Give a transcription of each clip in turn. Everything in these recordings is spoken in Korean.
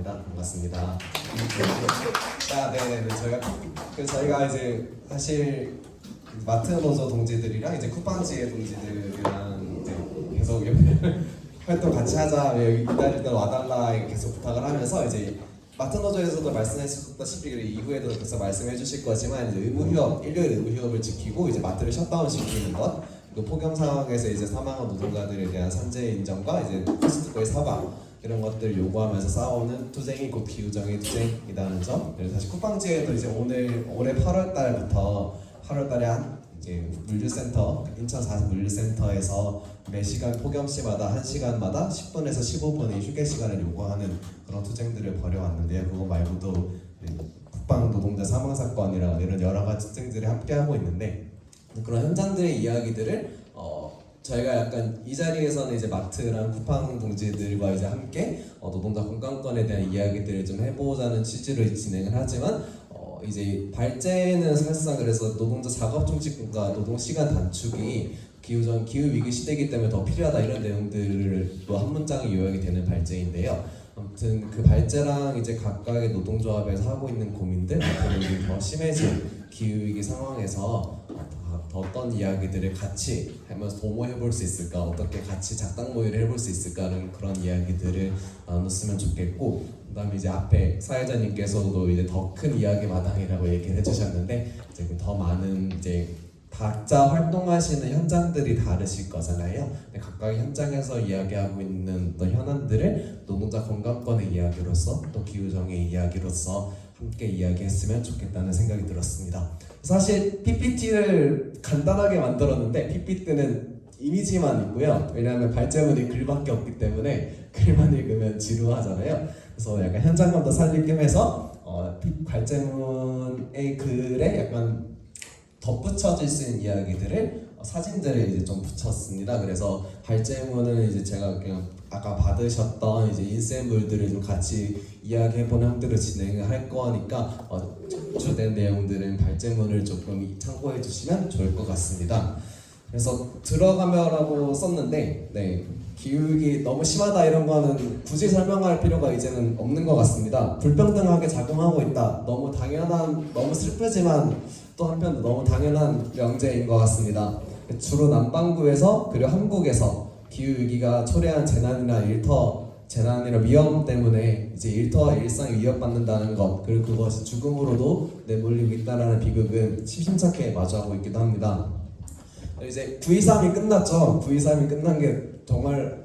합니다. 반갑습니다. 저희가 이제 사실 마트 노조 동지들이랑 이제 쿠팡지의 동지들이랑 이제 계속 활동 같이 하자, 이달이든 와달라 계속 부탁을 하면서 이제 마트 노조에서도 말씀해주셨다시피 이후에도 계속 말씀해 주실 거지만 이제 의무휴업, 일요일 의무휴업을 지키고 이제 마트를 셧다운 시키는 것, 그리고 폭염 상황에서 이제 사망한 노동자들에 대한 산재 인정과 이제 코스트코의 사과 이런 것들 요구하면서 싸우는 투쟁이 곧 기후정의 투쟁이라는 점. 그래서 사실 쿠팡지에도 이제 올해 8월 달부터 8월 달에 이제 물류센터, 인천 4시 물류센터에서 매 시간 폭염시마다 1시간마다 10분에서 15분의 휴게 시간을 요구하는 그런 투쟁들을 벌여왔는데요. 그거 말고도 쿠팡 노동자 사망 사건이랑 이런 여러 가지 투쟁들이 함께 하고 있는데, 그런 현장들의 이야기들을 저희가 약간 이 자리에서는 이제 마트랑 쿠팡 동지들과 이제 함께 노동자 건강권에 대한 이야기들을 좀 해보자는 취지로 진행을 하지만 이제 발제는 사실상 그래서 노동자 작업 종식과 노동 시간 단축이 기후 위기 시대이기 때문에 더 필요하다 이런 내용들을 또 한 문장에 요약이 되는 발제인데요. 아무튼 그 발제랑 이제 각각의 노동조합에서 하고 있는 고민들, 앞으로 더 심해진 기후 위기 상황에서 더 어떤 이야기들을 같이 하면서 도모해볼 수 있을까, 어떻게 같이 작당 모의를 해볼 수 있을까는 그런 이야기들을 나눴으면 좋겠고, 그다음에 이제 앞에 사회자님께서도 이제 더 큰 이야기 마당이라고 얘기를 해주셨는데, 이제 더 많은 이제 각자 활동하시는 현장들이 다르실 거잖아요. 각각의 현장에서 이야기하고 있는 또 현안들을 노동자 건강권의 이야기로서 또 기후정의 이야기로서 함께 이야기했으면 좋겠다는 생각이 들었습니다. 사실 PPT를 간단하게 만들었는데 PPT는 이미지만 있고요. 왜냐하면 발제문이 글밖에 없기 때문에 글만 읽으면 지루하잖아요. 그래서 약간 현장감도 살릴 겸 해서 발제문의 글에 약간 덧붙여질 수 있는 이야기들을 사진들을 이제 좀 붙였습니다. 그래서 발제문은 이제 제가 그냥 아까 받으셨던 이제 인쇄물들을 좀 같이 이야기해보는 형태로 진행을 할 거니까 주된 내용들은 발제문을 조금 참고해 주시면 좋을 것 같습니다. 그래서 들어가며라고 썼는데 기후위기 너무 심하다 이런 거는 굳이 설명할 필요가 이제는 없는 것 같습니다. 불평등하게 작용하고 있다. 너무 당연한, 너무 슬프지만 또 한편 너무 당연한 명제인 것 같습니다. 주로 남반구에서 그리고 한국에서 기후위기가 초래한 재난이나 위험 때문에 이제 일터와 일상이 위협받는다는 것, 그리고 그것이 죽음으로도 내몰리고 있다는 비극은 심심찮게 마주하고 있기도 합니다. 이제 9.23이 끝났죠. 9.23이 끝난 게 정말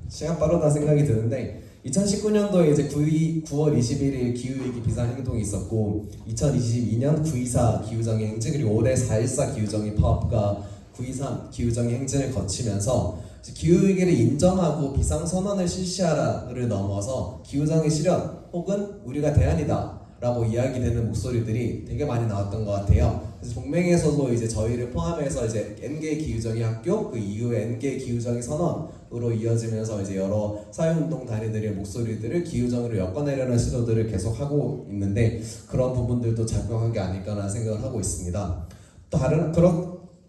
시간 빠르다 생각이 드는데 2019년도에 이제 9월 21일 기후위기 비상행동이 있었고 2022년 9.24 기후정의 행진, 그리고 올해 4.14 기후정의 파업과 9.23 기후정의 행진을 거치면서 기후위기를 인정하고 비상선언을 실시하라를 넘어서 기후정의 실현 혹은 우리가 대안이다 라고 이야기되는 목소리들이 되게 많이 나왔던 것 같아요. 그래서 동맹에서도 이제 저희를 포함해서 이제 N개 기후정의 학교, 그 이후에 N개 기후정의 선언으로 이어지면서 이제 여러 사회운동 단위들의 목소리들을 기후정으로 엮어내려는 시도들을 계속하고 있는데, 그런 부분들도 작용한 게 아닐까라는 생각을 하고 있습니다.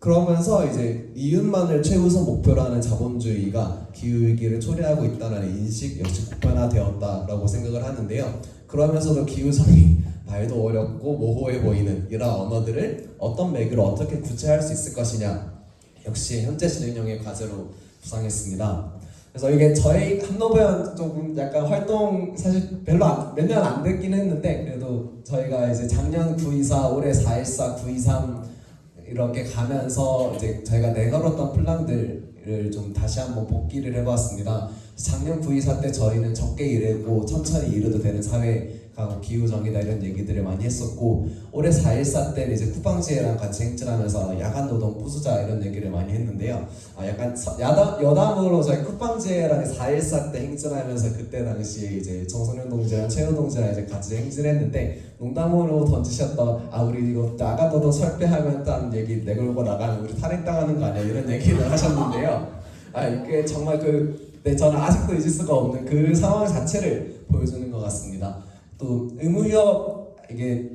그러면서 이제 이윤만을 최우선 목표로 하는 자본주의가 기후위기를 초래하고 있다는 인식 역시 보편화되었다라고 생각을 하는데요. 그러면서도 기후정의 말도 어렵고 모호해 보이는 이런 언어들을 어떤 맥으로 어떻게 구체화할 수 있을 것이냐, 역시 현재 진행형의 과제로 구상했습니다. 그래서 이게 저희 한노브연 조금 약간 활동 사실 별로 몇 년 안 됐긴 했는데, 그래도 저희가 이제 작년 9.24, 올해 4.14, 9.23 이렇게 가면서 이제 저희가 내걸었던 플랜들을 좀 다시 한번 복기를 해봤습니다. 작년 9.24 때 저희는 적게 일하고 천천히 일해도 되는 사회가 기후정의다 이런 얘기들을 많이 했었고, 올해 4.14 때는 이제 쿠팡지에랑 같이 행진하면서 야간노동 부수자 이런 얘기를 많이 했는데요. 약간 여담으로 저희 쿠팡지에랑 4.14 때 행진하면서 그때 당시에 이제 정선영 동지랑 최우 동지랑 이제 같이 행진했는데, 농담으로 던지셨던 우리 이거 야간노동 설배하면 딴 얘기 내걸고 나가면 우리 탈핵당하는 거 아니야 이런 얘기를 하셨는데요. 이게 정말 저는 아직도 잊을 수가 없는 그 상황 자체를 보여주는 것 같습니다. 또 의무휴업, 이게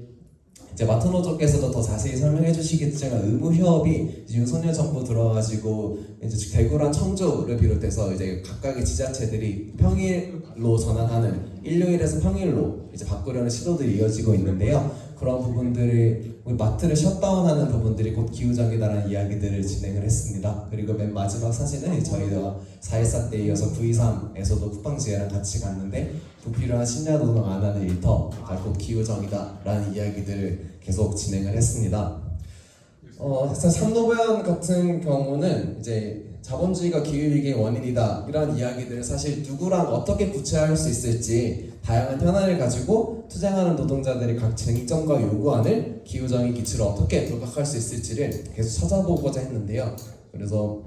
이제 마트노조께서도 더 자세히 설명해 주시겠지만 의무휴업이 윤석열 정부 들어가지고 이제 대구랑 청주를 비롯해서 이제 각각의 지자체들이 평일로 전환하는 일요일에서 평일로 이제 바꾸려는 시도들이 이어지고 있는데요. 그런 부분들이 마트를 셧다운하는 부분들이 곧 기후정의다라는 이야기들을 진행을 했습니다. 그리고 맨 마지막 사진은 저희가 4.14 때 이어서 9.23에서도 쿠팡지회랑 같이 갔는데 불필요한 심야 노동 안 하는 일터가 곧 기후정의다라는 이야기들을 계속 진행을 했습니다. 사실 삼노변 같은 경우는 이제 자본주의가 기후위기의 원인이다 이런 이야기들을 사실 누구랑 어떻게 구체화할 수 있을지 다양한 현안을 가지고 투쟁하는 노동자들이 각 쟁점과 요구안을 기후정의 기치로 어떻게 부각할 수 있을지를 계속 찾아보고자 했는데요. 그래서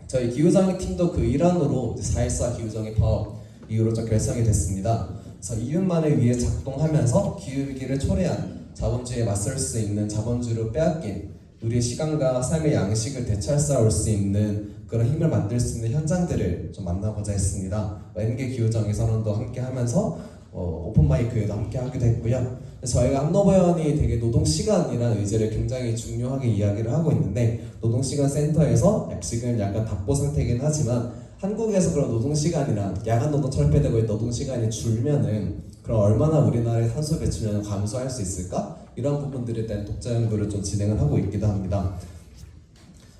저희 기후정의 팀도 그 일환으로 4.14 기후정의 파업 이후로 좀 결성이 됐습니다. 그래서 이윤만을 위해 작동하면서 기후위기를 초래한 자본주의에 맞설 수 있는 자본주의로 빼앗긴 우리의 시간과 삶의 양식을 되찾아올 수 있는 그런 힘을 만들 수 있는 현장들을 좀 만나고자 했습니다. N개 기후정의 선언도 함께 하면서 오픈마이크에도 함께 하기도 했고요. 저희가 한노버연이 되게 노동시간이라는 의제를 굉장히 중요하게 이야기를 하고 있는데 노동시간 센터에서 지금 약간 답보 상태이긴 하지만 한국에서 그런 노동시간이랑 야간 노동 철폐되고 노동시간이 줄면은 그럼 얼마나 우리나라의 탄소 배출량을 감소할 수 있을까? 이런 부분들에 대한 독자 연구를 좀 진행을 하고 있기도 합니다.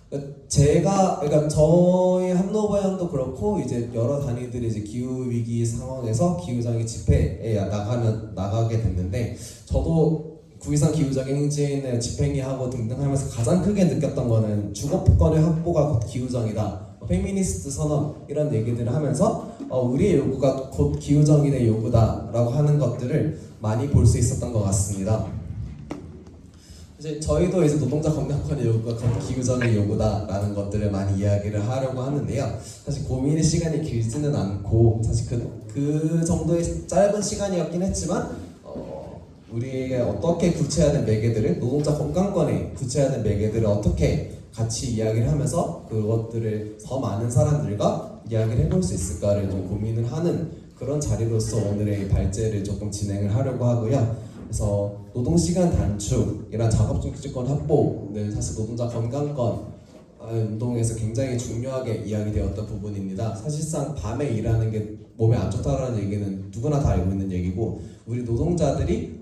그러니까 저희 한노버연도 그렇고 이제 여러 단위들이 이제 기후 위기 상황에서 기후정의 집회에 나가게 됐는데 저도 9.23 기후정의 행진을 집행하고 등등 하면서 가장 크게 느꼈던 거는 주거폭건의 확보가 곧 기후정의다. 페미니스트 선언 이런 얘기들을 하면서 우리의 요구가 곧 기후정의의 요구다라고 하는 것들을 많이 볼 수 있었던 것 같습니다. 이제 저희도 이제 노동자 건강권의 요구가 곧 기후정의 요구다라는 것들을 많이 이야기를 하려고 하는데요. 사실 고민의 시간이 길지는 않고 사실 그 정도의 짧은 시간이었긴 했지만 우리에게 어떻게 구체화된 매개들을 노동자 건강권에 구체화된 매개들을 어떻게 같이 이야기를 하면서 그것들을 더 많은 사람들과 이야기를 해볼 수 있을까를 좀 고민을 하는 그런 자리로서 오늘의 발제를 조금 진행을 하려고 하고요. 그래서 노동시간 단축이란 작업중지권 확보는 사실 노동자 건강권 운동에서 굉장히 중요하게 이야기되었던 부분입니다. 사실상 밤에 일하는 게 몸에 안 좋다라는 얘기는 누구나 다 알고 있는 얘기고 우리 노동자들이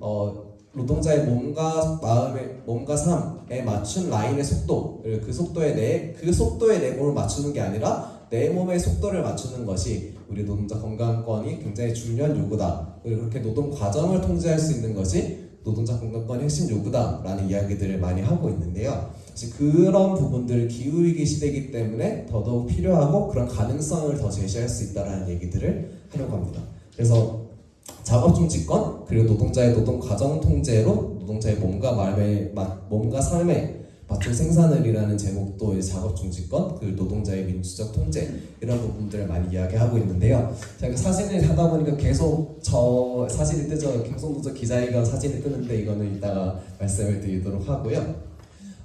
노동자의 몸과 삶에 맞춘 라인의 속도 그 속도에 내 몸을 맞추는 게 아니라 내 몸의 속도를 맞추는 것이 우리 노동자 건강권이 굉장히 중요한 요구다. 그리고 그렇게 노동 과정을 통제할 수 있는 것이 노동자 건강권의 핵심 요구다라는 이야기들을 많이 하고 있는데요. 그런 부분들을 기후위기 시대이기 때문에 더더욱 필요하고 그런 가능성을 더 제시할 수 있다는 얘기들을 하려고 합니다. 그래서 작업중지권 그리고 노동자의 노동 과정 통제로 노동자의 몸과 삶에 맞춘 생산을이라는 제목도 작업중지권 그리고 노동자의 민주적 통제 이런 부분들을 많이 이야기하고 있는데요. 제가 사진을 하다 보니까 계속 저 사진이 뜨죠. 경성노조 기자회견 사진을 뜨는데 이거는 이따가 말씀을 드리도록 하고요.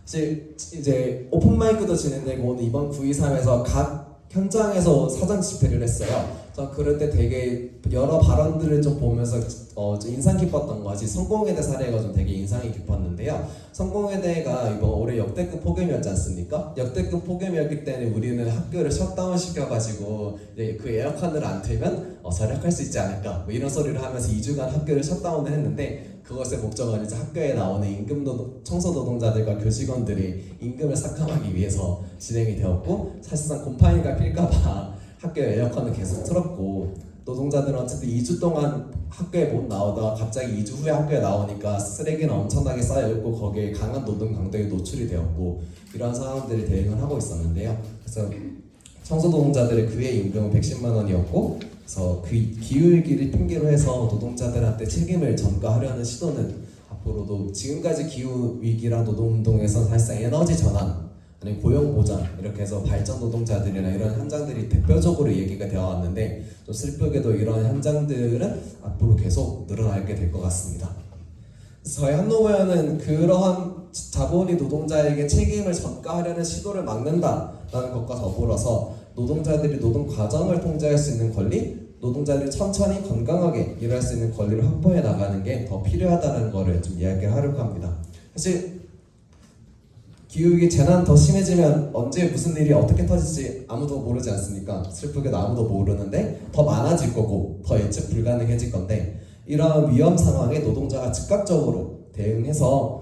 이제 오픈마이크도 진행되고 오늘 이번 9.23에서 각 현장에서 사전 집회를 했어요. 저 그럴 때 되게 여러 발언들을 좀 보면서 좀 인상 깊었던 것이 성공회대 사례가 좀 되게 인상이 깊었는데요. 성공회대가 이번 올해 역대급 폭염이었지 않습니까? 역대급 폭염이었기 때문에 우리는 학교를 셧다운 시켜가지고 이제 그 에어컨을 안 틀면 절약할 수 있지 않을까 뭐 이런 소리를 하면서 2주간 학교를 셧다운을 했는데 그것의 목적은 이제 학교에 나오는 청소노동자들과 교직원들이 임금을 삭감하기 위해서 진행이 되었고 사실상 곰팡이가 필까봐 학교에 에어컨을 계속 틀었고 노동자들은 어쨌든 2주 동안 학교에 못 나오다가 갑자기 2주 후에 학교에 나오니까 쓰레기는 엄청나게 쌓여있고 거기에 강한 노동 강도에 노출이 되었고 이러한 상황들을 대응을 하고 있었는데요. 그래서 청소노동자들의 그해 임금은 110만 원이었고 그래서 그 기후위기를 핑계로 해서 노동자들한테 책임을 전가하려는 시도는 앞으로도 지금까지 기후위기랑 노동운동에서 사실상 에너지 전환 아니면 고용보장 이렇게 해서 발전 노동자들이나 이런 현장들이 대표적으로 얘기가 되어 왔는데 좀 슬프게도 이런 현장들은 앞으로 계속 늘어나게 될 것 같습니다. 저희 한노버연은 그러한 자본이 노동자에게 책임을 전가하려는 시도를 막는다라는 것과 더불어서 노동자들이 노동 과정을 통제할 수 있는 권리, 노동자들이 천천히 건강하게 일할 수 있는 권리를 확보해 나가는 게 더 필요하다는 것을 좀 이야기를 하려고 합니다. 사실 기후위기 재난 더 심해지면 언제 무슨 일이 어떻게 터질지 아무도 모르지 않습니까? 슬프게도 아무도 모르는데 더 많아질 거고 더 예측 불가능해질 건데, 이러한 위험 상황에 노동자가 즉각적으로 대응해서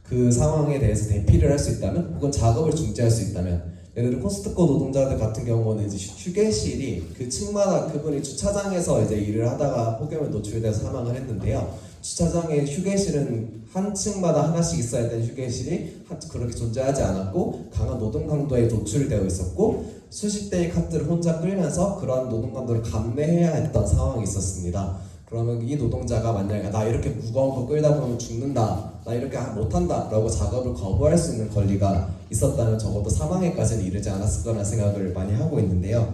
그 상황에 대해서 대피를 할 수 있다면, 혹은 작업을 중지할 수 있다면, 예를 들어 코스트코 노동자들 같은 경우는 이제 휴게실이 그 층마다, 그분이 주차장에서 이제 일을 하다가 폭염에 노출돼서 사망을 했는데요. 주차장에 휴게실은 한 층마다 하나씩 있어야 되는 휴게실이 그렇게 존재하지 않았고, 강한 노동 강도에 노출되어 있었고, 수십 대의 카트를 혼자 끌면서 그러한 노동 강도를 감내해야 했던 상황이 있었습니다. 그러면 이 노동자가 만약에 나 이렇게 무거운 거 끌다 보면 죽는다, 나 이렇게 못한다 라고 작업을 거부할 수 있는 권리가 있었다면 적어도 사망에까지는 이르지 않았을 거라는 생각을 많이 하고 있는데요.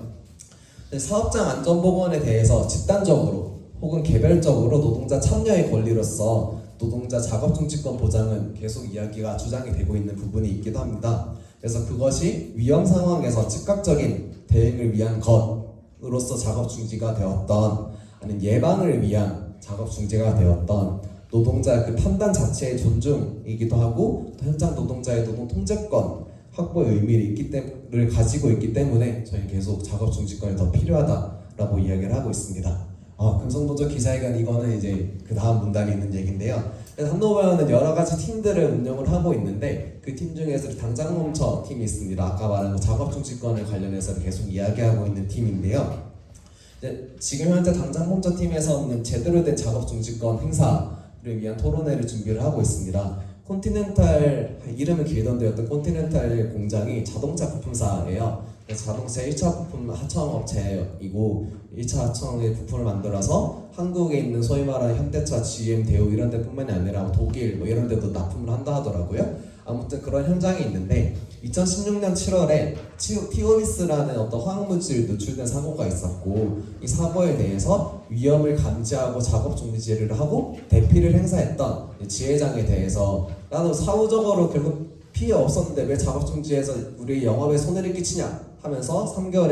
사업장 안전보건에 대해서 집단적으로 혹은 개별적으로 노동자 참여의 권리로서 노동자 작업중지권 보장은 계속 이야기가 주장이 되고 있는 부분이 있기도 합니다. 그래서 그것이 위험 상황에서 즉각적인 대응을 위한 것으로서 작업중지가 되었던, 아니면 예방을 위한 작업중지가 되었던, 노동자의 그 판단 자체의 존중이기도 하고 또 현장 노동자의 노동 통제권 확보의 의미를 가지고 있기 때문에 저희 계속 작업중지권이 더 필요하다라고 이야기를 하고 있습니다. 금속노조 기자회견, 이거는 이제 그 다음 문단이 있는 얘기인데요. 그래서 한노바는 여러 가지 팀들을 운영을 하고 있는데, 그 팀 중에서 당장 멈춰 팀이 있습니다. 아까 말한 작업중지권을 관련해서 계속 이야기하고 있는 팀인데요. 지금 현재 당장 멈춰 팀에서는 제대로 된 작업중지권 행사를 위한 토론회를 준비를 하고 있습니다. 콘티넨탈, 이름은 길던데 어떤 콘티넨탈 공장이 자동차 부품사예요. 자동차 1차 부품 하청업체이고 1차 하청의 부품을 만들어서 한국에 있는 소위 말하는 현대차, GM, 대우 이런 데뿐만이 아니라 독일 뭐 이런 데도 납품을 한다 하더라고요. 아무튼 그런 현장이 있는데 2016년 7월에 티오리스라는 어떤 화학물질 노출된 사고가 있었고, 이 사고에 대해서 위험을 감지하고 작업 중지를 하고 대피를 행사했던 지회장에 대해서 나는 사후적으로 결국 피해 없었는데 왜 작업 중지해서 우리 영업에 손해를 끼치냐 하면서 3개월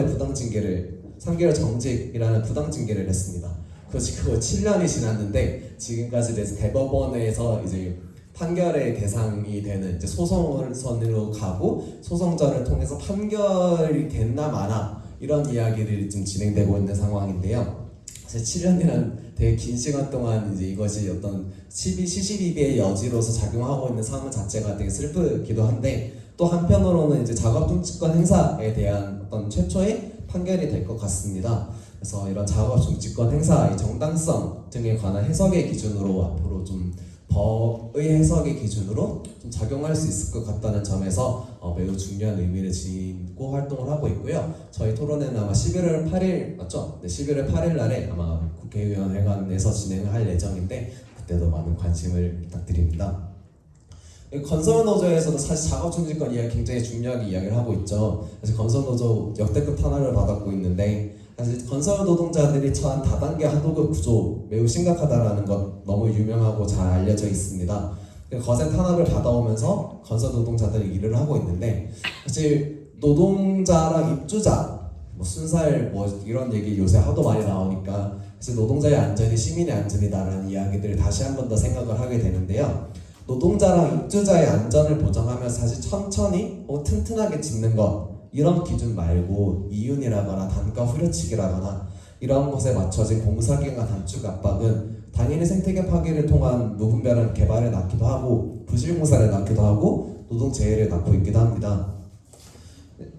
정직이라는 부당징계를 했습니다. 그거 7년이 지났는데 지금까지 대법원에서 이제 판결의 대상이 되는 이제 소송선으로 가고, 소송전을 통해서 판결이 됐나 마나 이런 이야기들이 좀 진행되고 있는 상황인데요. 사실 7년이란 되게 긴 시간 동안 이제 이것이 어떤 시시비비의 여지로서 작용하고 있는 상황 자체가 되게 슬프기도 한데, 또 한편으로는 이제 작업중지권 행사에 대한 어떤 최초의 판결이 될 것 같습니다. 그래서 이런 작업중지권 행사의 정당성 등에 관한 해석의 기준으로 앞으로 좀 법의 해석의 기준으로 좀 작용할 수 있을 것 같다는 점에서 매우 중요한 의미를 지니고 활동을 하고 있고요. 저희 토론회는 아마 11월 8일 맞죠? 네, 11월 8일 날에 아마 국회의원회관에서 진행을 할 예정인데 그때도 많은 관심을 부탁드립니다. 건설노조에서도 사실 작업중지권 이야기 굉장히 중요하게 이야기를 하고 있죠. 사실 건설노조 역대급 탄압을 받았고 있는데, 사실 건설 노동자들이 처한 다단계 하도급 구조 매우 심각하다라는 것 너무 유명하고 잘 알려져 있습니다. 거센 탄압을 받아오면서 건설 노동자들이 일을 하고 있는데, 사실 노동자랑 입주자, 순살 이런 얘기 요새 하도 많이 나오니까 사실 노동자의 안전이 시민의 안전이다라는 이야기들을 다시 한 번 더 생각을 하게 되는데요. 노동자랑 입주자의 안전을 보장하면서 사실 천천히 튼튼하게 짓는 것, 이런 기준 말고 이윤이라거나 단가 후려치기라거나 이런 것에 맞춰진 공사기간 단축 압박은 당연히 생태계 파괴를 통한 무분별한 개발을 낳기도 하고 부실공사를 낳기도 하고 노동재해를 낳고 있기도 합니다.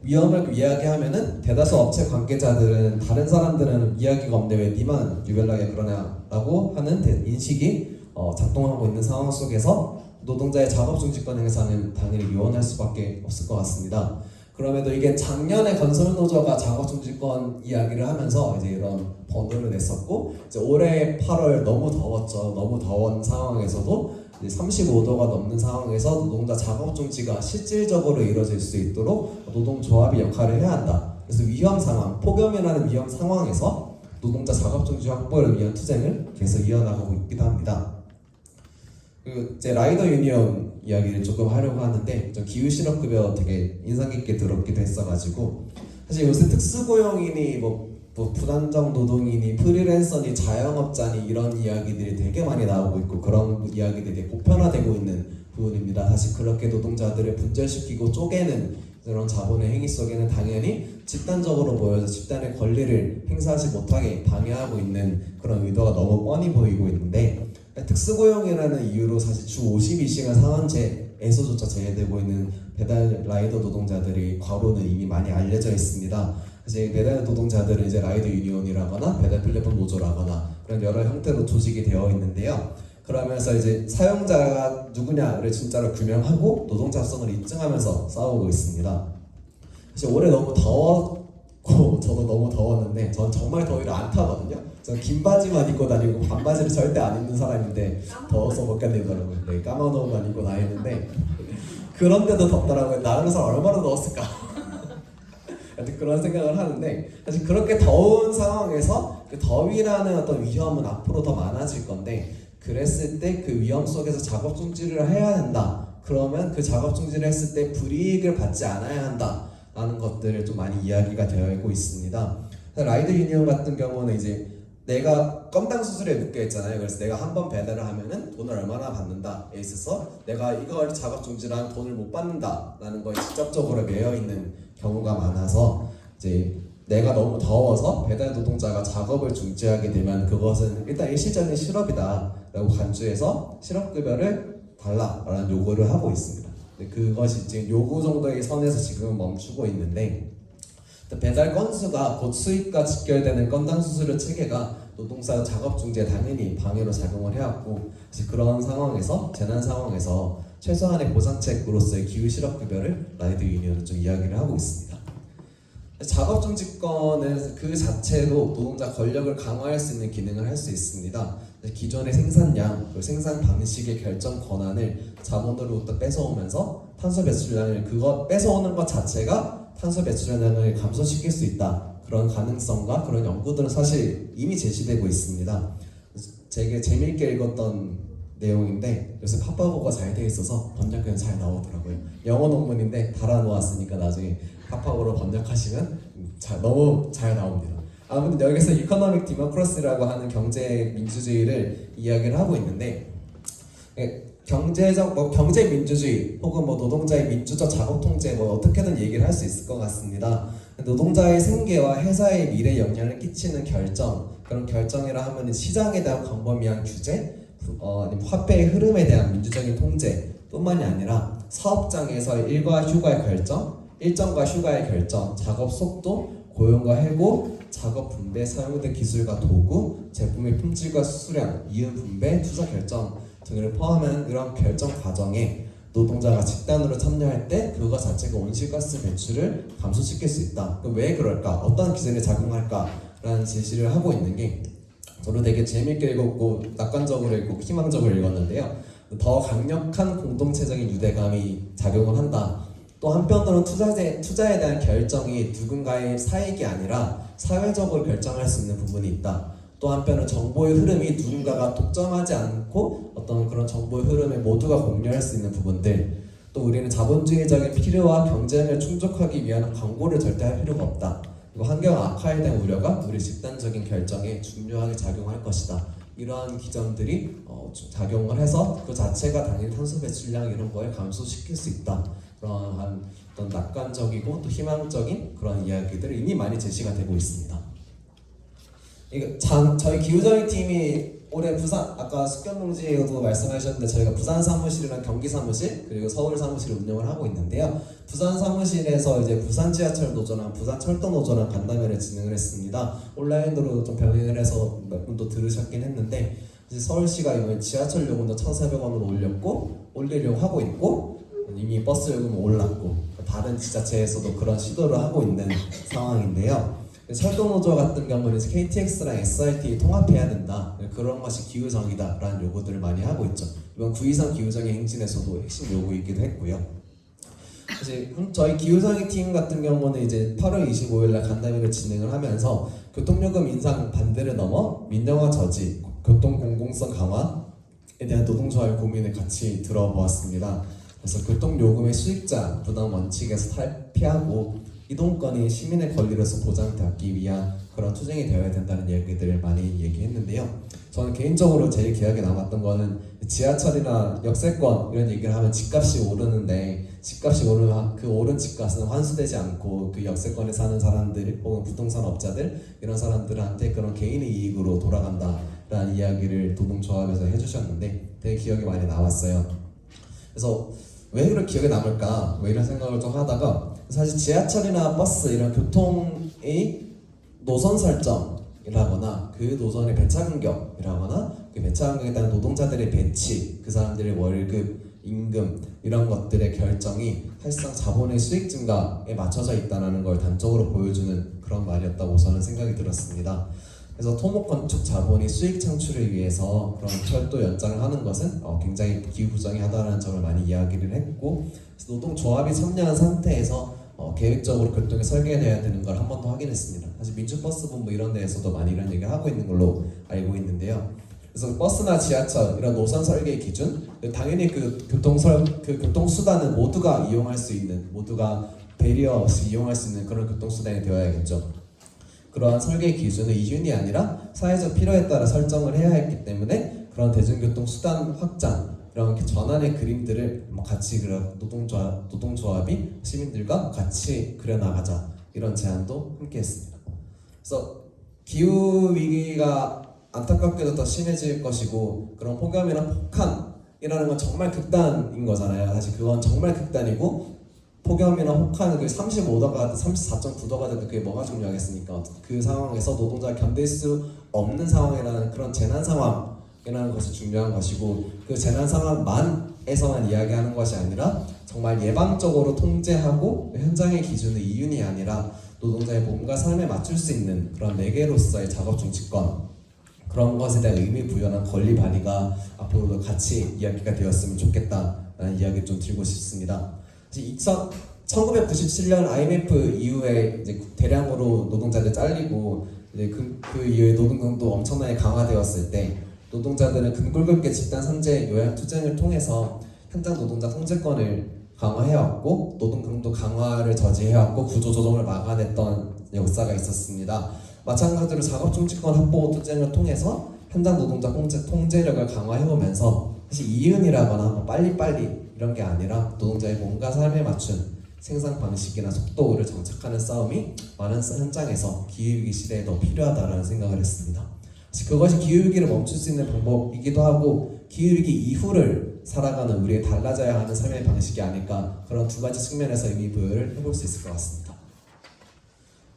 위험을 이야기하면은 대다수 업체 관계자들은 다른 사람들은 이야기가 없는데 왜 니만 유별나게 그러냐라고 하는 인식이 작동하고 있는 상황 속에서 노동자의 작업중지권 행사는 당연히 유언할 수밖에 없을 것 같습니다. 그럼에도 이게 작년에 건설노조가 작업중지권 이야기를 하면서 이제 이런 번호를 냈었고, 이제 올해 8월 너무 더웠죠. 너무 더운 상황에서도 이제 35도가 넘는 상황에서 노동자 작업중지가 실질적으로 이루어질 수 있도록 노동조합이 역할을 해야 한다. 그래서 위험 상황, 폭염이라는 위험 상황에서 노동자 작업중지 확보를 위한 투쟁을 계속 이어나가고 있기도 합니다. 그 이제 라이더 유니언 이야기를 조금 하려고 하는데, 저 기후 실업급여 되게 인상 깊게 들었기도 했어가지고, 사실 요새 특수고용인이 뭐 뭐 부단정 노동이니 프리랜서니 자영업자니 이런 이야기들이 되게 많이 나오고 있고 그런 이야기들이 되게 보편화되고 있는 부분입니다. 사실 그렇게 노동자들을 분절시키고 쪼개는 그런 자본의 행위 속에는 당연히 집단적으로 모여서 집단의 권리를 행사하지 못하게 방해하고 있는 그런 의도가 너무 뻔히 보이고 있는데, 특수고용이라는 이유로 사실 주 52시간 상한제에서조차 제외되고 있는 배달 라이더 노동자들이 과로는 이미 많이 알려져 있습니다. 이제 배달 노동자들은 이제 라이더 유니온이라거나 배달 플랫폼 노조라거나 그런 여러 형태로 조직이 되어 있는데요. 그러면서 이제 사용자가 누구냐를 진짜로 규명하고 노동자 합성을 인증하면서 싸우고 있습니다. 사실 올해 너무 더웠고 저도 너무 더웠는데 전 정말 더위를 안 타거든요. 저는 긴 바지만 입고 다니고 반바지를 절대 안 입는 사람인데 더워서 못 견디더라고요. 네, 까만 옷만 입고 다니는데 그런데도 덥더라고요. 나는 사람 얼마나 더웠을까? 그런 생각을 하는데, 사실 그렇게 더운 상황에서 그 더위라는 어떤 위험은 앞으로 더 많아질 건데, 그랬을 때 그 위험 속에서 작업 중지를 해야 한다. 그러면 그 작업 중지를 했을 때 불이익을 받지 않아야 한다 라는 것들을 좀 많이 이야기가 되어 있습니다. 라이더 유니온 같은 경우는 이제 내가 건당 수수료에 묶여 있잖아요. 그래서 내가 한 번 배달을 하면은 돈을 얼마나 받는다에 있어서 내가 이걸 작업 중지랑 돈을 못 받는다라는 거에 직접적으로 매여 있는 경우가 많아서, 이제 내가 너무 더워서 배달 노동자가 작업을 중지하게 되면 그것은 일단 일시적인 실업이다라고 간주해서 실업급여를 달라라는 요구를 하고 있습니다. 그것이 지금 요구 정도의 선에서 지금 멈추고 있는데, 배달 건수가 곧 수익과 직결되는 건당 수수료 체계가 노동자 작업 중지에 당연히 방해로 작용을 해왔고, 그런 상황에서 재난 상황에서 최소한의 보상책으로서의 기후 실업급여를 라이더 유니온은 좀 이야기를 하고 있습니다. 작업 중지권은 그 자체로 노동자 권력을 강화할 수 있는 기능을 할 수 있습니다. 기존의 생산량, 생산 방식의 결정 권한을 자본으로부터 뺏어오면서 탄소 배출량을 그것 뺏어오는 것 자체가 탄소 배출량을 감소시킬 수 있다. 그런 가능성과 그런 연구들은 사실 이미 제시되고 있습니다. 되게 재미있게 읽었던 내용인데 요새 팝하고가 잘 돼 있어서 번역은 잘 나오더라고요. 영어 논문인데 달아놓았으니까 나중에 팝하고로 번역하시면 너무 잘 나옵니다. 아무튼 여기서 이코노믹 디모크라시라고 하는 경제 민주주의를 이야기를 하고 있는데, 경제적 경제 민주주의 혹은 노동자의 민주적 작업 통제 어떻게든 얘기를 할 수 있을 것 같습니다. 노동자의 생계와 회사의 미래에 영향을 끼치는 결정, 그런 결정이라 하면 시장에 대한 광범위한 규제, 화폐의 흐름에 대한 민주적인 통제뿐만이 아니라 사업장에서 일과 휴가의 결정, 일정과 휴가의 결정, 작업 속도, 고용과 해고, 작업 분배, 사용된 기술과 도구, 제품의 품질과 수수량, 이윤 분배, 투자 결정 등을 포함한 이런 결정 과정에 노동자가 집단으로 참여할 때 그거 자체가 온실가스 배출을 감소시킬 수 있다. 그럼 왜 그럴까? 어떤 기준에 작용할까라는 제시를 하고 있는 게 저도 되게 재밌게 읽었고 낙관적으로 읽고 희망적으로 읽었는데요. 더 강력한 공동체적인 유대감이 작용을 한다. 또 한편으로는 투자에 대한 결정이 누군가의 사익이 아니라 사회적으로 결정할 수 있는 부분이 있다. 또 한편은 정보의 흐름이 누군가가 독점하지 않고 어떤 그런 정보의 흐름에 모두가 공유할 수 있는 부분들, 또 우리는 자본주의적인 필요와 경쟁을 충족하기 위한 광고를 절대 할 필요가 없다. 그리고 환경 악화에 대한 우려가 우리 집단적인 결정에 중요하게 작용할 것이다. 이러한 기전들이 작용을 해서 그 자체가 당연히 탄소 배출량 이런 거에 감소시킬 수 있다. 그러한 어떤 낙관적이고 또 희망적인 그런 이야기들이 이미 많이 제시가 되고 있습니다. 저희 기후정의 팀이 올해 부산, 아까 숙견농지에도 말씀하셨는데 저희가 부산 사무실이랑 경기 사무실 그리고 서울 사무실을 운영을 하고 있는데요. 부산 사무실에서 이제 부산 지하철 노조랑 부산 철도 노조랑 간담회를 진행을 했습니다. 온라인으로 좀 병행을 해서 몇 분도 들으셨긴 했는데, 이제 서울시가 이번에 지하철 요금도 1,400원으로 올리려고 하고 있고, 이미 버스 요금은 올랐고 다른 지자체에서도 그런 시도를 하고 있는 상황인데요. 철도노조 같은 경우는 KTX랑 SRT 통합해야 된다. 그런 것이 기후정의다 라는 요구들을 많이 하고 있죠. 이번 9.23 기후정의 행진에서도 핵심 요구이기도 했고요. 사실 저희 기후정의 팀 같은 경우는 이제 8월 25일날 간담회를 진행을 하면서 교통요금 인상 반대를 넘어 민영화 저지, 교통 공공성 강화에 대한 노동조합의 고민을 같이 들어보았습니다. 그래서 교통요금의 수익자 부담 원칙에서 탈피하고 이동권이 시민의 권리로서 보장되기 위한 그런 투쟁이 되어야 된다는 얘기들을 많이 얘기했는데요. 저는 개인적으로 제일 기억에 남았던 거는 지하철이나 역세권 이런 얘기를 하면 집값이 오르는데 집값이 오르면 그 오른 집값은 환수되지 않고 그 역세권에 사는 사람들 혹은 부동산 업자들 이런 사람들한테 그런 개인의 이익으로 돌아간다라는 이야기를 노동조합에서 해주셨는데 되게 기억에 많이 남았어요. 그래서 왜 그렇게 기억에 남을까? 뭐 이런 생각을 좀 하다가 사실 지하철이나 버스 이런 교통의 노선 설정이라거나 그 노선의 배차 간격이라거나 그 배차 간격에 따른 노동자들의 배치, 그 사람들의 월급, 임금 이런 것들의 결정이 사실상 자본의 수익 증가에 맞춰져 있다는 걸 단적으로 보여주는 그런 말이었다고 저는 생각이 들었습니다. 그래서 토목건축 자본이 수익 창출을 위해서 그런 철도 연장을 하는 것은 굉장히 기후부정하다는 점을 많이 이야기를 했고, 노동조합이 참여한 상태에서 계획적으로 교통이 설계되어야 되는 걸 한 번 더 확인했습니다. 사실 민주버스본부 이런 데에서도 많이 이런 얘기를 하고 있는 걸로 알고 있는데요. 그래서 버스나 지하철 이런 노선 설계 기준, 당연히 그 교통수단은 모두가 이용할 수 있는, 모두가 배려 없이 이용할 수 있는 그런 교통수단이 되어야겠죠. 그러한 설계 기준은 이윤이 아니라 사회적 필요에 따라 설정을 해야 했기 때문에 그런 대중교통 수단 확장 이런 전환의 그림들을 같이 노동조합이 시민들과 같이 그려나가자 이런 제안도 함께했습니다. 그래서 기후 위기가 안타깝게도 더 심해질 것이고 그런 폭염이나 폭한이라는 건 정말 극단인 거잖아요. 사실 그건 정말 극단이고 폭염이나 혹한은 그 35도가 34.9도가 돼도 그게 뭐가 중요하겠습니까? 그 상황에서 노동자가 견딜 수 없는 상황이라는 그런 재난 상황이라는 것이 중요한 것이고 그 재난 상황만에서만 이야기하는 것이 아니라 정말 예방적으로 통제하고 현장의 기준은 이윤이 아니라 노동자의 몸과 삶에 맞출 수 있는 그런 매개로서의 작업 중지권 그런 것에 대한 의미 부여한 권리 발의가 앞으로도 같이 이야기가 되었으면 좋겠다라는 이야기를 좀 드리고 싶습니다. 1997년 IMF 이후에 이제 대량으로 노동자들 잘리고 이제 그 이후에 노동강도 엄청나게 강화되었을 때 노동자들은 근골격계 집단 산재 요양 투쟁을 통해서 현장 노동자 통제권을 강화해왔고 노동강도 강화를 저지해왔고 구조조정을 막아냈던 역사가 있었습니다. 마찬가지로 작업중지권 확보 투쟁을 통해서 현장 노동자 통제력을 강화해오면서 사실 이윤이라거나 빨리빨리 이런 게 아니라 노동자의 몸과 삶에 맞춘 생산 방식이나 속도를 정착하는 싸움이 많은 현장에서 기후위기 시대에 더 필요하다라는 생각을 했습니다. 그것이 기후위기를 멈출 수 있는 방법이기도 하고 기후위기 이후를 살아가는 우리의 달라져야 하는 삶의 방식이 아닐까 그런 두 가지 측면에서 의미 부여를 해볼 수 있을 것 같습니다.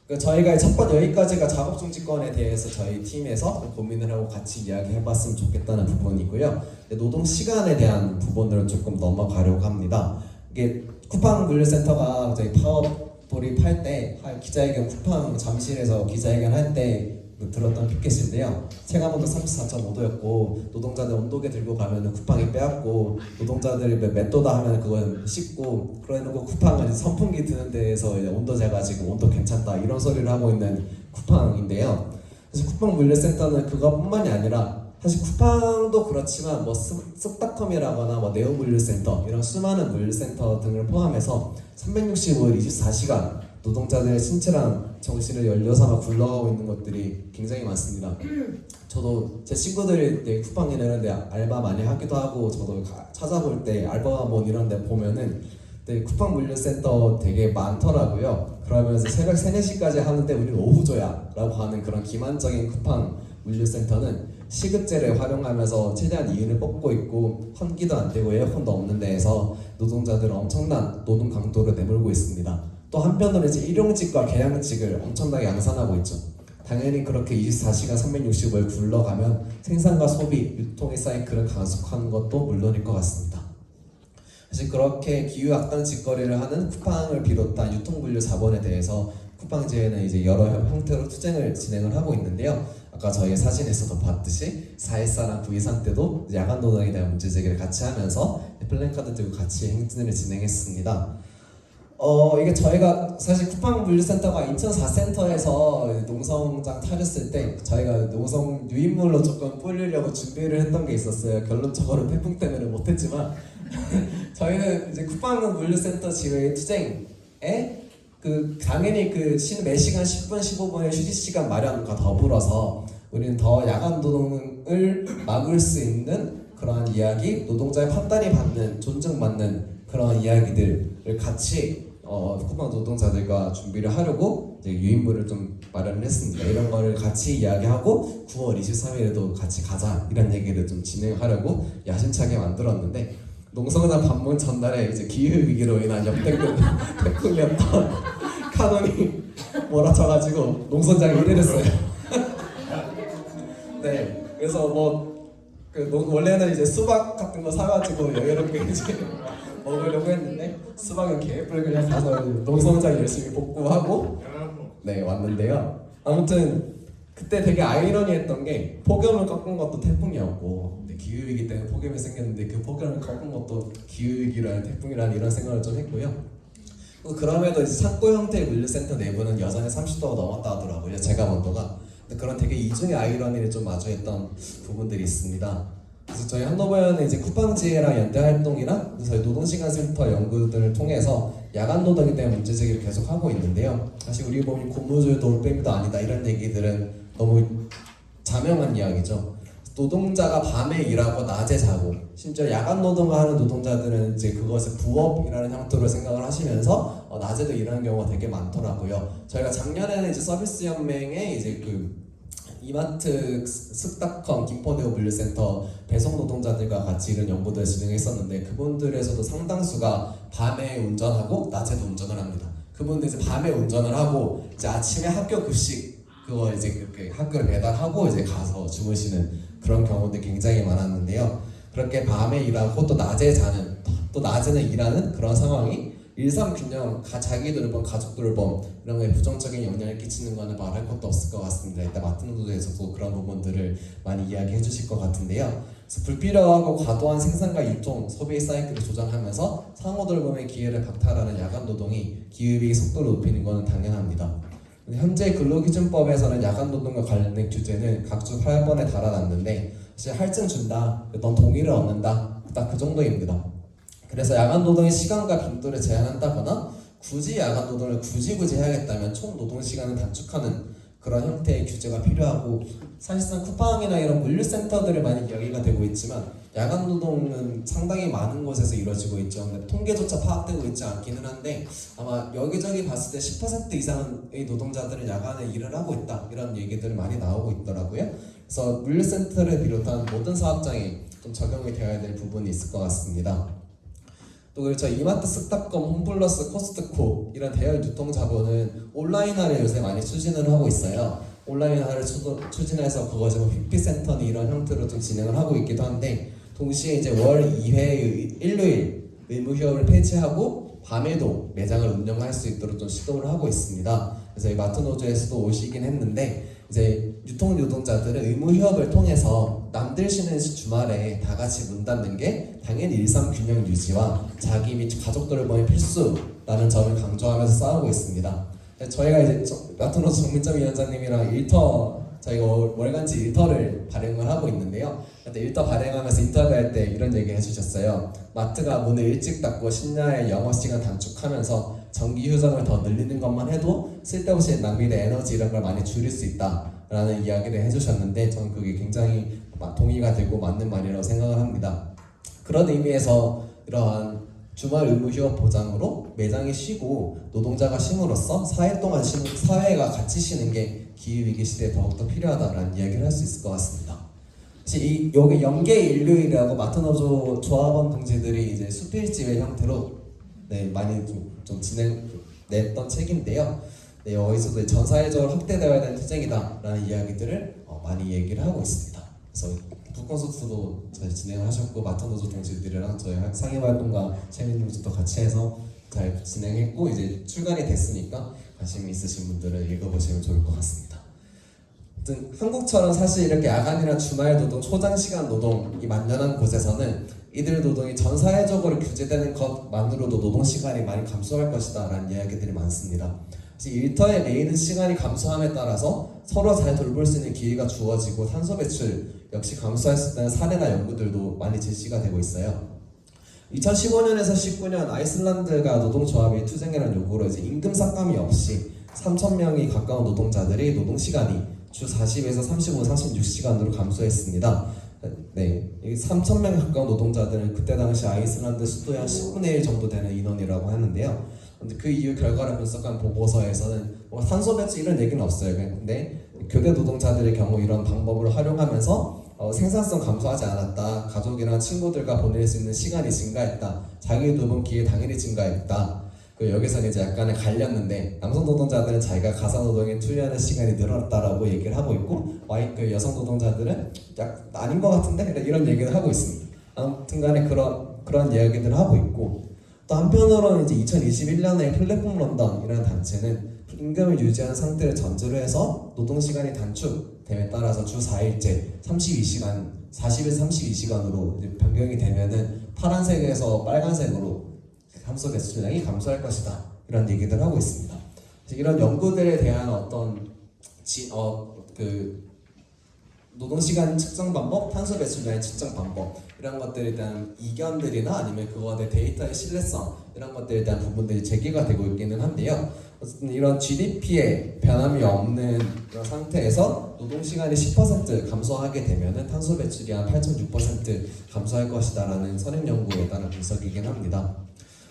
저희가 첫 번 여기까지가 작업중지권에 대해서 저희 팀에서 고민을 하고 같이 이야기해봤으면 좋겠다는 부분이고요. 노동 시간에 대한 부분으로 조금 넘어가려고 합니다. 이게 쿠팡 물류센터가 저희 파업돌이 팔 때 기자회견 쿠팡 잠실에서 기자회견 할 때 들었던 피켓인데요. 체감온도 34.5도였고 노동자들 온도계 들고 가면은 쿠팡이 빼앗고 노동자들이 몇 도다 하면 그건 씻고 그래놓고 쿠팡은 선풍기 드는 데에서 이제 온도 재가지고 온도 괜찮다 이런 소리를 하고 있는 쿠팡인데요. 그래서 쿠팡 물류센터는 그것뿐만이 아니라 사실 쿠팡도 그렇지만 뭐 쓱닷컴이라거나 뭐 네오 물류센터 이런 수많은 물류센터 등을 포함해서 365일 24시간 노동자들의 신체랑 정신을 연료삼아 굴러가고 있는 것들이 굉장히 많습니다. 저도 제 친구들이 쿠팡 이런데 알바 많이 하기도 하고 저도 찾아볼 때 알바몬 이런 데 보면은 쿠팡 물류센터 되게 많더라고요. 그러면서 새벽 3, 4시까지 하는데 우리는 오후조야 라고 하는 그런 기만적인 쿠팡 물류센터는 시급제를 활용하면서 최대한 이윤을 뽑고 있고 환기도 안 되고 에어컨도 없는 데에서 노동자들은 엄청난 노동 강도를 내몰고 있습니다. 또 한편으로 이제 일용직과 계량직을 엄청나게 양산하고 있죠. 당연히 그렇게 24시간 365일 굴러가면 생산과 소비, 유통의 사이클을 가속하는 것도 물론일 것 같습니다. 사실 그렇게 기후 악당 직거래를 하는 쿠팡을 비롯한 유통분류 자본에 대해서 쿠팡제에는 이제 여러 형태로 투쟁을 진행을 하고 있는데요. 아까 저희 사진에서도 봤듯이 4.14랑 9.23 때도 야간 노동에 대한 문제 제기를 같이 하면서 플랜카드 들고 같이 행진을 진행했습니다. 이게 저희가 사실 쿠팡 물류센터가 인천 4센터에서 농성장 차렸을 때 저희가 농성 유인물로 조금 뿌리려고 준비를 했던 게 있었어요. 결론적으로 태풍 때문에 못했지만 저희는 이제 쿠팡 물류센터 지뢰 투쟁에 당연히 매 시간 10분, 15분의 휴식 시간 마련과 더불어서 우리는 더 야간 노동을 막을 수 있는 그러한 이야기, 노동자의 판단이 받는, 존중받는 그런 이야기들을 같이 쿠팡 노동자들과 준비를 하려고 이제 유인물을 좀 마련을 했습니다. 이런 거를 같이 이야기하고 9월 23일에도 같이 가자 이런 얘기를 좀 진행하려고 야심차게 만들었는데 농성장 방문 전날에 이제 기후위기로 인한 역대급 태풍이었던 카논이 몰아쳐가지고 농성장이 이래됐어요. 네, 그래서 원래는 이제 수박 같은 거 사가지고 여유롭게 이제 먹으려고 했는데 수박은 개뿔 그냥 가서 농성장 열심히 복구하고 네 왔는데요. 아무튼 그때 되게 아이러니했던 게 폭염을 꺾은 것도 태풍이었고 기후위기 때문에 폭염이 생겼는데 그 폭염을 꺾은 것도 기후위기라는 태풍이라는 이런 생각을 좀 했고요. 그럼에도 이제 창고 형태의 물류센터 내부는 여전히 30도가 넘었다 하더라고요. 제가 온도가. 근데 그런 되게 이중의 아이러니를 좀 마주했던 부분들이 있습니다. 그래서 저희 한노버연은 이제 쿠팡지혜랑 연대 활동이랑 저희 노동시간센터 연구들을 통해서 야간 노동에 대한 문제 제기를 계속 하고 있는데요. 사실 우리 몸이 고무줄도 올빼미도 아니다 이런 얘기들은 너무 자명한 이야기죠. 노동자가 밤에 일하고 낮에 자고 심지어 야간 노동을 하는 노동자들은 이제 그것을 부업이라는 형태로 생각을 하시면서 낮에도 일하는 경우가 되게 많더라고요. 저희가 작년에는 이제 서비스 연맹에 이제 이마트 습닷컴 김포네오 물류센터 배송 노동자들과 같이 이런 연구들을 진행했었는데 그분들에서도 상당수가 밤에 운전하고 낮에도 운전을 합니다. 그분들 이제 밤에 운전을 하고 이제 아침에 학교 급식 그거 이제 그렇게 학교를 배달하고 이제 가서 주무시는 그런 경우도 굉장히 많았는데요. 그렇게 밤에 일하고 또 낮에 자는 또 낮에는 일하는 그런 상황이 일상균형, 자기들 본 가족들 본 이런 거에 부정적인 영향을 끼치는 거는 말할 것도 없을 것 같습니다. 일단 마트노도에서도 그런 부분들을 많이 이야기해 주실 것 같은데요. 그래서 불필요하고 과도한 생산과 유통, 소비 사이클을 조장하면서 상호돌봄의 기회를 박탈하는 야간 노동이 기후위기 속도를 높이는 것은 당연합니다. 현재 근로기준법에서는 야간 노동과 관련된 규제는 각주 8번에 달아놨는데 사실 할증 준다, 넌 동의를 얻는다, 딱 그 정도입니다. 그래서 야간 노동의 시간과 빈도를 제한한다거나 굳이 야간 노동을 굳이 해야겠다면 총 노동 시간을 단축하는 그런 형태의 규제가 필요하고 사실상 쿠팡이나 이런 물류센터들을 많이 이야기가 되고 있지만 야간 노동은 상당히 많은 곳에서 이루어지고 있죠. 근데 통계조차 파악되고 있지 않기는 한데 아마 여기저기 봤을 때 10% 이상의 노동자들은 야간에 일을 하고 있다 이런 얘기들이 많이 나오고 있더라고요. 그래서 물류센터를 비롯한 모든 사업장에 좀 적용이 되어야 될 부분이 있을 것 같습니다. 또 그렇죠. 이마트, 습닷컴, 홈플러스, 코스트코 이런 대형 유통자본은 온라인화를 요새 많이 추진을 하고 있어요. 온라인화를 추진해서 그것을 빅피센터니 이런 형태로 좀 진행을 하고 있기도 한데 동시에 이제 월 2회 일요일 의무휴업을 폐지하고 밤에도 매장을 운영할 수 있도록 좀 시도를 하고 있습니다. 그래서 이 마트노조에서도 오시긴 했는데 이제 유통 노동자들은 의무휴업을 통해서 남들 쉬는 주말에 다 같이 문 닫는 게 당연히 일상균형 유지와 자기 및 가족들을 보는 필수라는 점을 강조하면서 싸우고 있습니다. 저희가 이제 마트노조 정민정 위원장님이랑 저희가 월간지 일터를 발행을 하고 있는데요. 그때 일터 발행하면서 인터뷰할 때 이런 얘기 해주셨어요. 마트가 문을 일찍 닫고深夜에 영업시간 단축하면서 정기 휴전을 더 늘리는 것만 해도 쓸데없이 낭비된 에너지 이런 걸 많이 줄일 수 있다라는 이야기를 해주셨는데 저는 그게 굉장히 동의가 되고 맞는 말이라고 생각을 합니다. 그런 의미에서 이러한 주말 의무 휴업 보장으로 매장이 쉬고 노동자가 쉼으로써 4일 동안 사회가 같이 쉬는 게 기후위기 시대에 더욱더 필요하다라는 이야기를 할 수 있을 것 같습니다. 여기 연계 일요일이라고 마트노조 조합원 동지들이 이제 수필집의 형태로 많이 좀 냈던 책인데요. 여기서도 전 사회적으로 확대되어야 되는 투쟁이다라는 이야기들을 많이 얘기를 하고 있습니다. 그래서 북콘서트도 잘 진행하셨고 마트노조 동지들이랑 저희 상임활동가 최민님도 같이 해서 잘 진행했고 이제 출간이 됐으니까 관심 있으신 분들은 읽어보시면 좋을 것 같습니다. 아무튼 한국처럼 사실 이렇게 야간이나 주말 노동, 초장시간 노동이 만연한 곳에서는 이들 노동이 전 사회적으로 규제되는 것만으로도 노동시간이 많이 감소할 것이다 라는 이야기들이 많습니다. 일터의 메이드 시간이 감소함에 따라서 서로 잘 돌볼 수 있는 기회가 주어지고 탄소 배출 역시 감소할 수 있다는 사례나 연구들도 많이 제시가 되고 있어요. 2015년에서 19년 아이슬란드가 노동조합이 투쟁이라는 요구로 이제 임금 삭감이 없이 3,000명이 가까운 노동자들이 노동 시간이 주 40에서 35, 36시간으로 감소했습니다. 네, 3,000명 가까운 노동자들은 그때 당시 아이슬란드 수도의 한 10분의 1 정도 되는 인원이라고 하는데요. 근데 그 이후 결과를 분석한 보고서에서는 뭐 탄소 배출 이런 얘기는 없어요. 근데 교대 노동자들의 경우 이런 방법을 활용하면서 생산성 감소하지 않았다. 가족이나 친구들과 보낼 수 있는 시간이 증가했다. 자기 돌봄 기회 당연히 증가했다. 여기서는 이제 약간의 갈렸는데 남성 노동자들은 자기가 가사 노동에 투여하는 시간이 늘어났다라고 얘기를 하고 있고 여성 노동자들은 아닌 것 같은데 이런 얘기를 하고 있습니다. 아무튼간에 그런 이야기들을 하고 있고 또 한편으로는 이제 2021년에 플랫폼 런던이라는 단체는 임금을 유지한 상태를 전제로 해서 노동 시간이 단축됨에 따라서 주 4일째 40에서 32시간으로 변경이 되면은 파란색에서 빨간색으로 탄소 배출량이 감소할 것이다 이런 얘기들 하고 있습니다. 이런 연구들에 대한 어떤 노동시간 측정 방법, 탄소 배출량의 측정 방법 이런 것들에 대한 이견들이나 아니면 그거에 대한 데이터의 신뢰성 이런 것들에 대한 부분들이 제기가 되고 있기는 한데요. 어쨌든 이런 GDP에 변함이 없는 그런 상태에서 노동시간이 10% 감소하게 되면은 탄소 배출이 한 8.6% 감소할 것이다라는 선행 연구에 따른 분석이긴 합니다.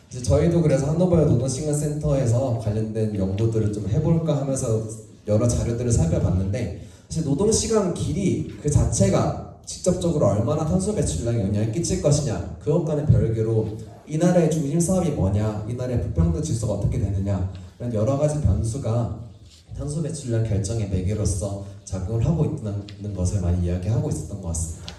이제 저희도 그래서 한노버 노동시간센터에서 관련된 연구들을 좀 해볼까 하면서 여러 자료들을 살펴봤는데 사실 노동시간 길이 그 자체가 직접적으로 얼마나 탄소 배출량에 영향을 끼칠 것이냐 그것과는 별개로 이 나라의 중심 사업이 뭐냐 이 나라의 불평등 지수가 어떻게 되느냐 이런 여러 가지 변수가 탄소 배출량 결정의 매개로서 작용을 하고 있다는 것을 많이 이야기하고 있었던 것 같습니다.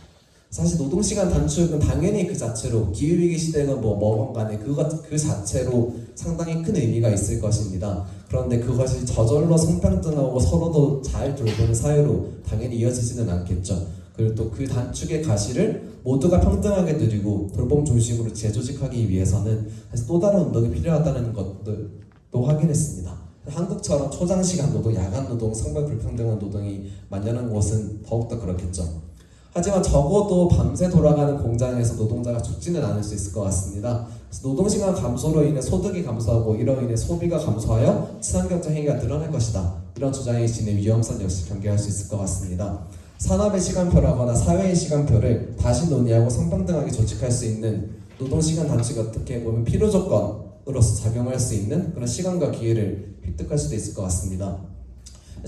사실 노동시간 단축은 당연히 그 자체로 기후위기 시대는 뭐건 간에 그 자체로 상당히 큰 의미가 있을 것입니다. 그런데 그것이 저절로 성평등하고 서로도 잘 돌보는 사회로 당연히 이어지지는 않겠죠. 그리고 또 그 단축의 가시를 모두가 평등하게 누리고 돌봄 중심으로 재조직하기 위해서는 사실 또 다른 운동이 필요하다는 것도 확인했습니다. 한국처럼 초장시간 노동, 야간 노동, 성별 불평등한 노동이 만연한 곳은 더욱더 그렇겠죠. 하지만 적어도 밤새 돌아가는 공장에서 노동자가 죽지는 않을 수 있을 것 같습니다. 노동시간 감소로 인해 소득이 감소하고 이로 인해 소비가 감소하여 친환경적 행위가 늘어날 것이다. 이런 주장이 지닌 위험성 역시 경계할 수 있을 것 같습니다. 산업의 시간표라거나 사회의 시간표를 다시 논의하고 성평등하게 조직할 수 있는 노동시간 단축이 어떻게 보면 필요조건으로서 작용할 수 있는 그런 시간과 기회를 획득할 수도 있을 것 같습니다.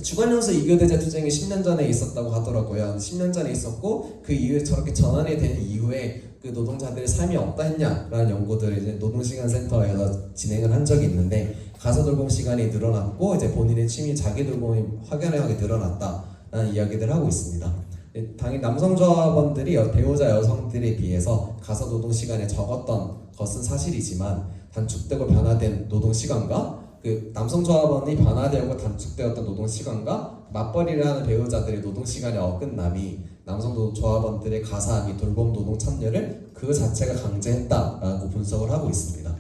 주간연수 2교대제 투쟁이 10년 전에 있었다고 하더라고요. 10년 전에 있었고 그 이후에 저렇게 전환이 된 이후에 그 노동자들의 삶이 어떠했냐라는 연구들을 이제 노동시간센터에서 진행을 한 적이 있는데 가사 돌봄 시간이 늘어났고 이제 본인의 취미 자기 돌봄이 확연하게 늘어났다라는 이야기들을 하고 있습니다. 당연히 남성 조합원들이 배우자 여성들에 비해서 가사 노동 시간이 적었던 것은 사실이지만 단축되고 변화된 노동 시간과 그 남성 조합원이 변화되고 단축되었던 노동 시간과 맞벌이를 하는 배우자들의 노동 시간의 어긋남이 남성 조합원들의 가사 및 돌봄 노동 참여를 그 자체가 강제했다라고 분석을 하고 있습니다.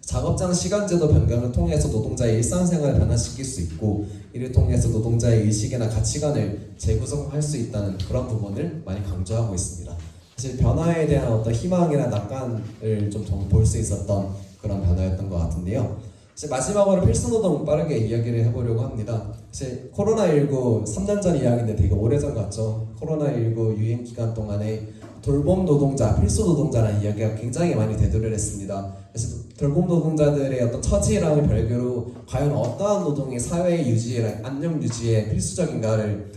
작업장 시간제도 변경을 통해서 노동자의 일상생활을 변화시킬 수 있고 이를 통해서 노동자의 의식이나 가치관을 재구성할 수 있다는 그런 부분을 많이 강조하고 있습니다. 사실 변화에 대한 어떤 희망이나 낙관을 좀 볼 수 있었던 그런 변화였던 것 같은데요. 이제 마지막으로 필수노동 빠르게 이야기를 해보려고 합니다. 사실 코로나19 3년 전 이야기인데 되게 오래전 같죠. 코로나19 유행 기간 동안에 돌봄 노동자, 필수 노동자라는 이야기가 굉장히 많이 대두를 했습니다. 그래서 돌봄 노동자들의 어떤 처지랑을 별개로 과연 어떠한 노동이 사회 유지에, 안녕 유지에 필수적인가를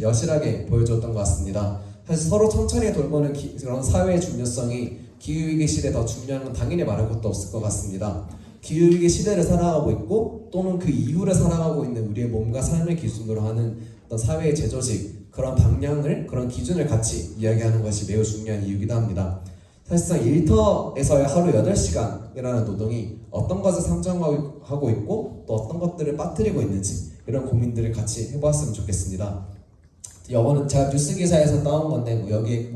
여실하게 보여줬던 것 같습니다. 사실 서로 천천히 돌보는 그런 사회의 중요성이 기후위기 시대에 더 중요한 건 당연히 말할 것도 없을 것 같습니다. 기후위기 시대를 살아가고 있고 또는 그 이후를 살아가고 있는 우리의 몸과 삶을 기준으로 하는 어떤 사회의 재조직 그런 방향을 그런 기준을 같이 이야기하는 것이 매우 중요한 이유이기도 합니다. 사실상 일터에서의 하루 8시간이라는 노동이 어떤 것을 상정하고 있고 또 어떤 것들을 빠뜨리고 있는지 이런 고민들을 같이 해보았으면 좋겠습니다. 이거는 제가 뉴스 기사에서 따온 건데 여기에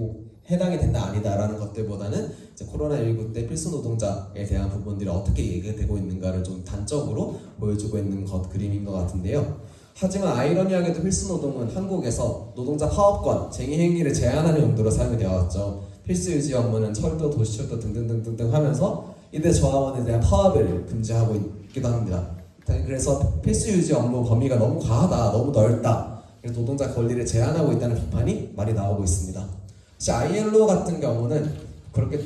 해당이 된다 아니다라는 것들보다는 이제 코로나19 때 필수 노동자에 대한 부분들이 어떻게 얘기되고 있는가를 좀 단적으로 보여주고 있는 그림인 것 같은데요. 하지만 아이러니하게도 필수 노동은 한국에서 노동자 파업권, 쟁의 행위를 제한하는 용도로 사용이 되어 왔죠. 필수 유지 업무는 철도, 도시철도 등등등등등 하면서 이대 조합원에 대한 파업을 금지하고 있기도 합니다. 그래서 필수 유지 업무 범위가 너무 과하다, 너무 넓다, 그래서 노동자 권리를 제한하고 있다는 비판이 많이 나오고 있습니다. 사실 ILO 같은 경우는 그렇게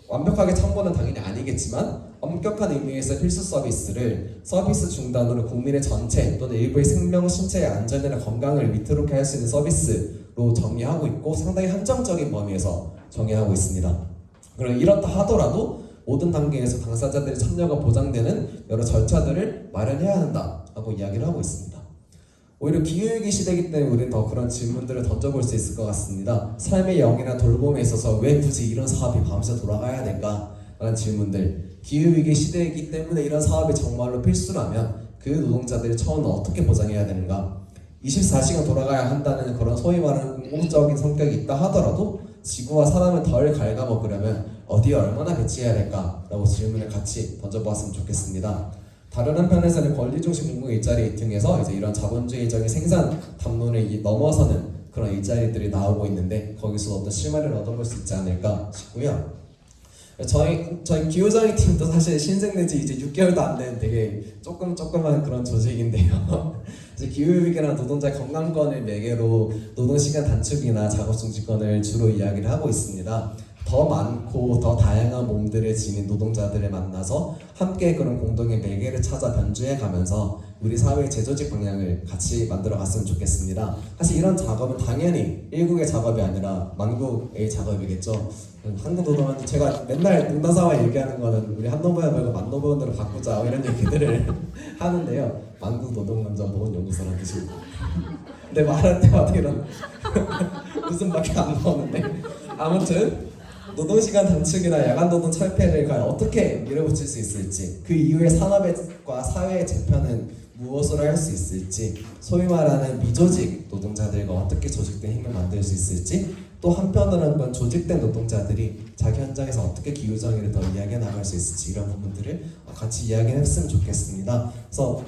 완벽하게 청구는 당연히 아니겠지만 엄격한 의미에서 필수 서비스를 서비스 중단으로 국민의 전체 또는 일부의 생명, 신체의 안전이나 건강을 위태롭게 할 수 있는 서비스로 정의하고 있고 상당히 한정적인 범위에서 정의하고 있습니다. 그럼 이렇다 하더라도 모든 단계에서 당사자들의 참여가 보장되는 여러 절차들을 마련해야 한다고 이야기를 하고 있습니다. 오히려 기후위기 시대이기 때문에 우리는 더 그런 질문들을 던져볼 수 있을 것 같습니다. 삶의 영이나 돌봄에 있어서 왜 굳이 이런 사업이 밤새 돌아가야 될까? 라는 질문들. 기후위기 시대이기 때문에 이런 사업이 정말로 필수라면 그 노동자들의 처우는 어떻게 보장해야 되는가? 24시간 돌아가야 한다는 그런 소위 말하는 공공적인 성격이 있다 하더라도 지구와 사람을 덜 갉아먹으려면 어디에 얼마나 배치해야 될까? 라고 질문을 같이 던져보았으면 좋겠습니다. 다른 한편에서는 권리중심 공공 일자리 등에서 이제 이런 자본주의적인 생산 담론을 넘어서는 그런 일자리들이 나오고 있는데 거기서 어떤 실마리를 얻어볼 수 있지 않을까 싶고요. 저희 기후정의 팀도 사실 신생된 지 이제 6개월도 안 된 되게 조그만 그런 조직인데요. 이제 기후위기나 노동자의 건강권을 매개로 노동시간 단축이나 작업중지권을 주로 이야기를 하고 있습니다. 더 많고 더 다양한 몸들을 지닌 노동자들을 만나서 함께 그런 공동의 매개를 찾아 변주해 가면서 우리 사회의 재조직 방향을 같이 만들어 갔으면 좋겠습니다. 사실 이런 작업은 당연히 일국의 작업이 아니라 만국의 작업이겠죠. 한국 노동은 제가 맨날 농담삼아 얘기하는 거는 우리 한노부야 말고 만노부원으로 바꾸자 이런 얘기들을 하는데요. 만국 노동감정 보건연구소라는 뜻입니다. 근데 말할 때마다 이런 웃음밖에 안 나오는데 아무튼 노동시간 단축이나 야간노동 철폐를 과연 어떻게 밀어붙일 수 있을지, 그 이후에 산업과 사회의 재편은 무엇으로 할 수 있을지, 소위 말하는 미조직 노동자들과 어떻게 조직된 힘을 만들 수 있을지, 또 한편으로는 건 조직된 노동자들이 자기 현장에서 어떻게 기후정의를 더 이야기해 나갈 수 있을지 이런 부분들을 같이 이야기했으면 좋겠습니다. 그래서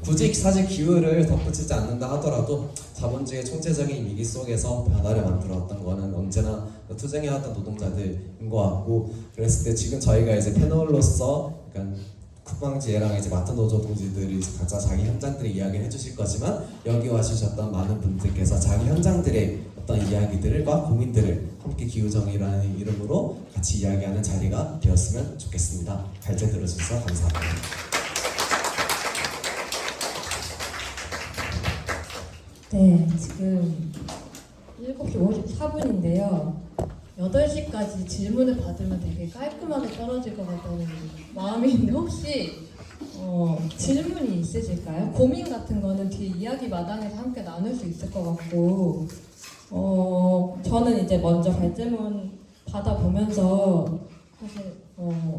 굳이 사실 기후를 덧붙이지 않는다 하더라도 자본주의의 총체적인 위기 속에서 변화를 만들어왔던 거는 언제나 투쟁해왔던 노동자들인 것 같고, 그랬을 때 지금 저희가 이제 패널로서 약간 국방지혜랑 이제 마트 노조 동지들이 각자 자기 현장들의 이야기를 해주실 거지만 여기 와주셨던 많은 분들께서 자기 현장들의 어떤 이야기들과 고민들을 함께 기후정의라는 이름으로 같이 이야기하는 자리가 되었으면 좋겠습니다. 발제 들어주셔서 감사합니다. 네, 지금 7시 54분인데요. 8시까지 질문을 받으면 되게 깔끔하게 떨어질 것 같다는 마음이 있는데 혹시 질문이 있으실까요? 고민 같은 거는 뒤에 이야기 마당에서 함께 나눌 수 있을 것 같고 저는 이제 먼저 발제문 받아보면서 사실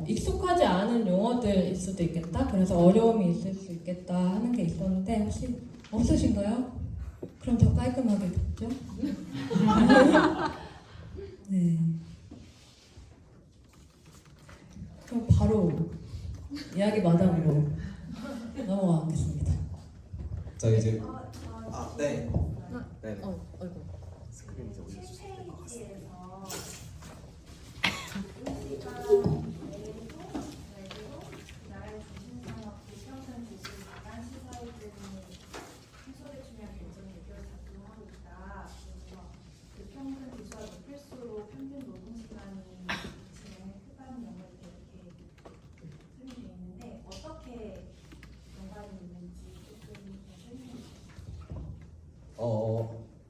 익숙하지 않은 용어들일 수도 있겠다, 그래서 어려움이 있을 수 있겠다 하는 게 있었는데 혹시 없으신가요? 그럼 더 깔끔하게 듣죠? 네. 그럼 바로 이야기 마당으로 넘어가겠습니다. 자 이제 네. 아이고. 스크린 이제 올려주시면 될 것 같습니다.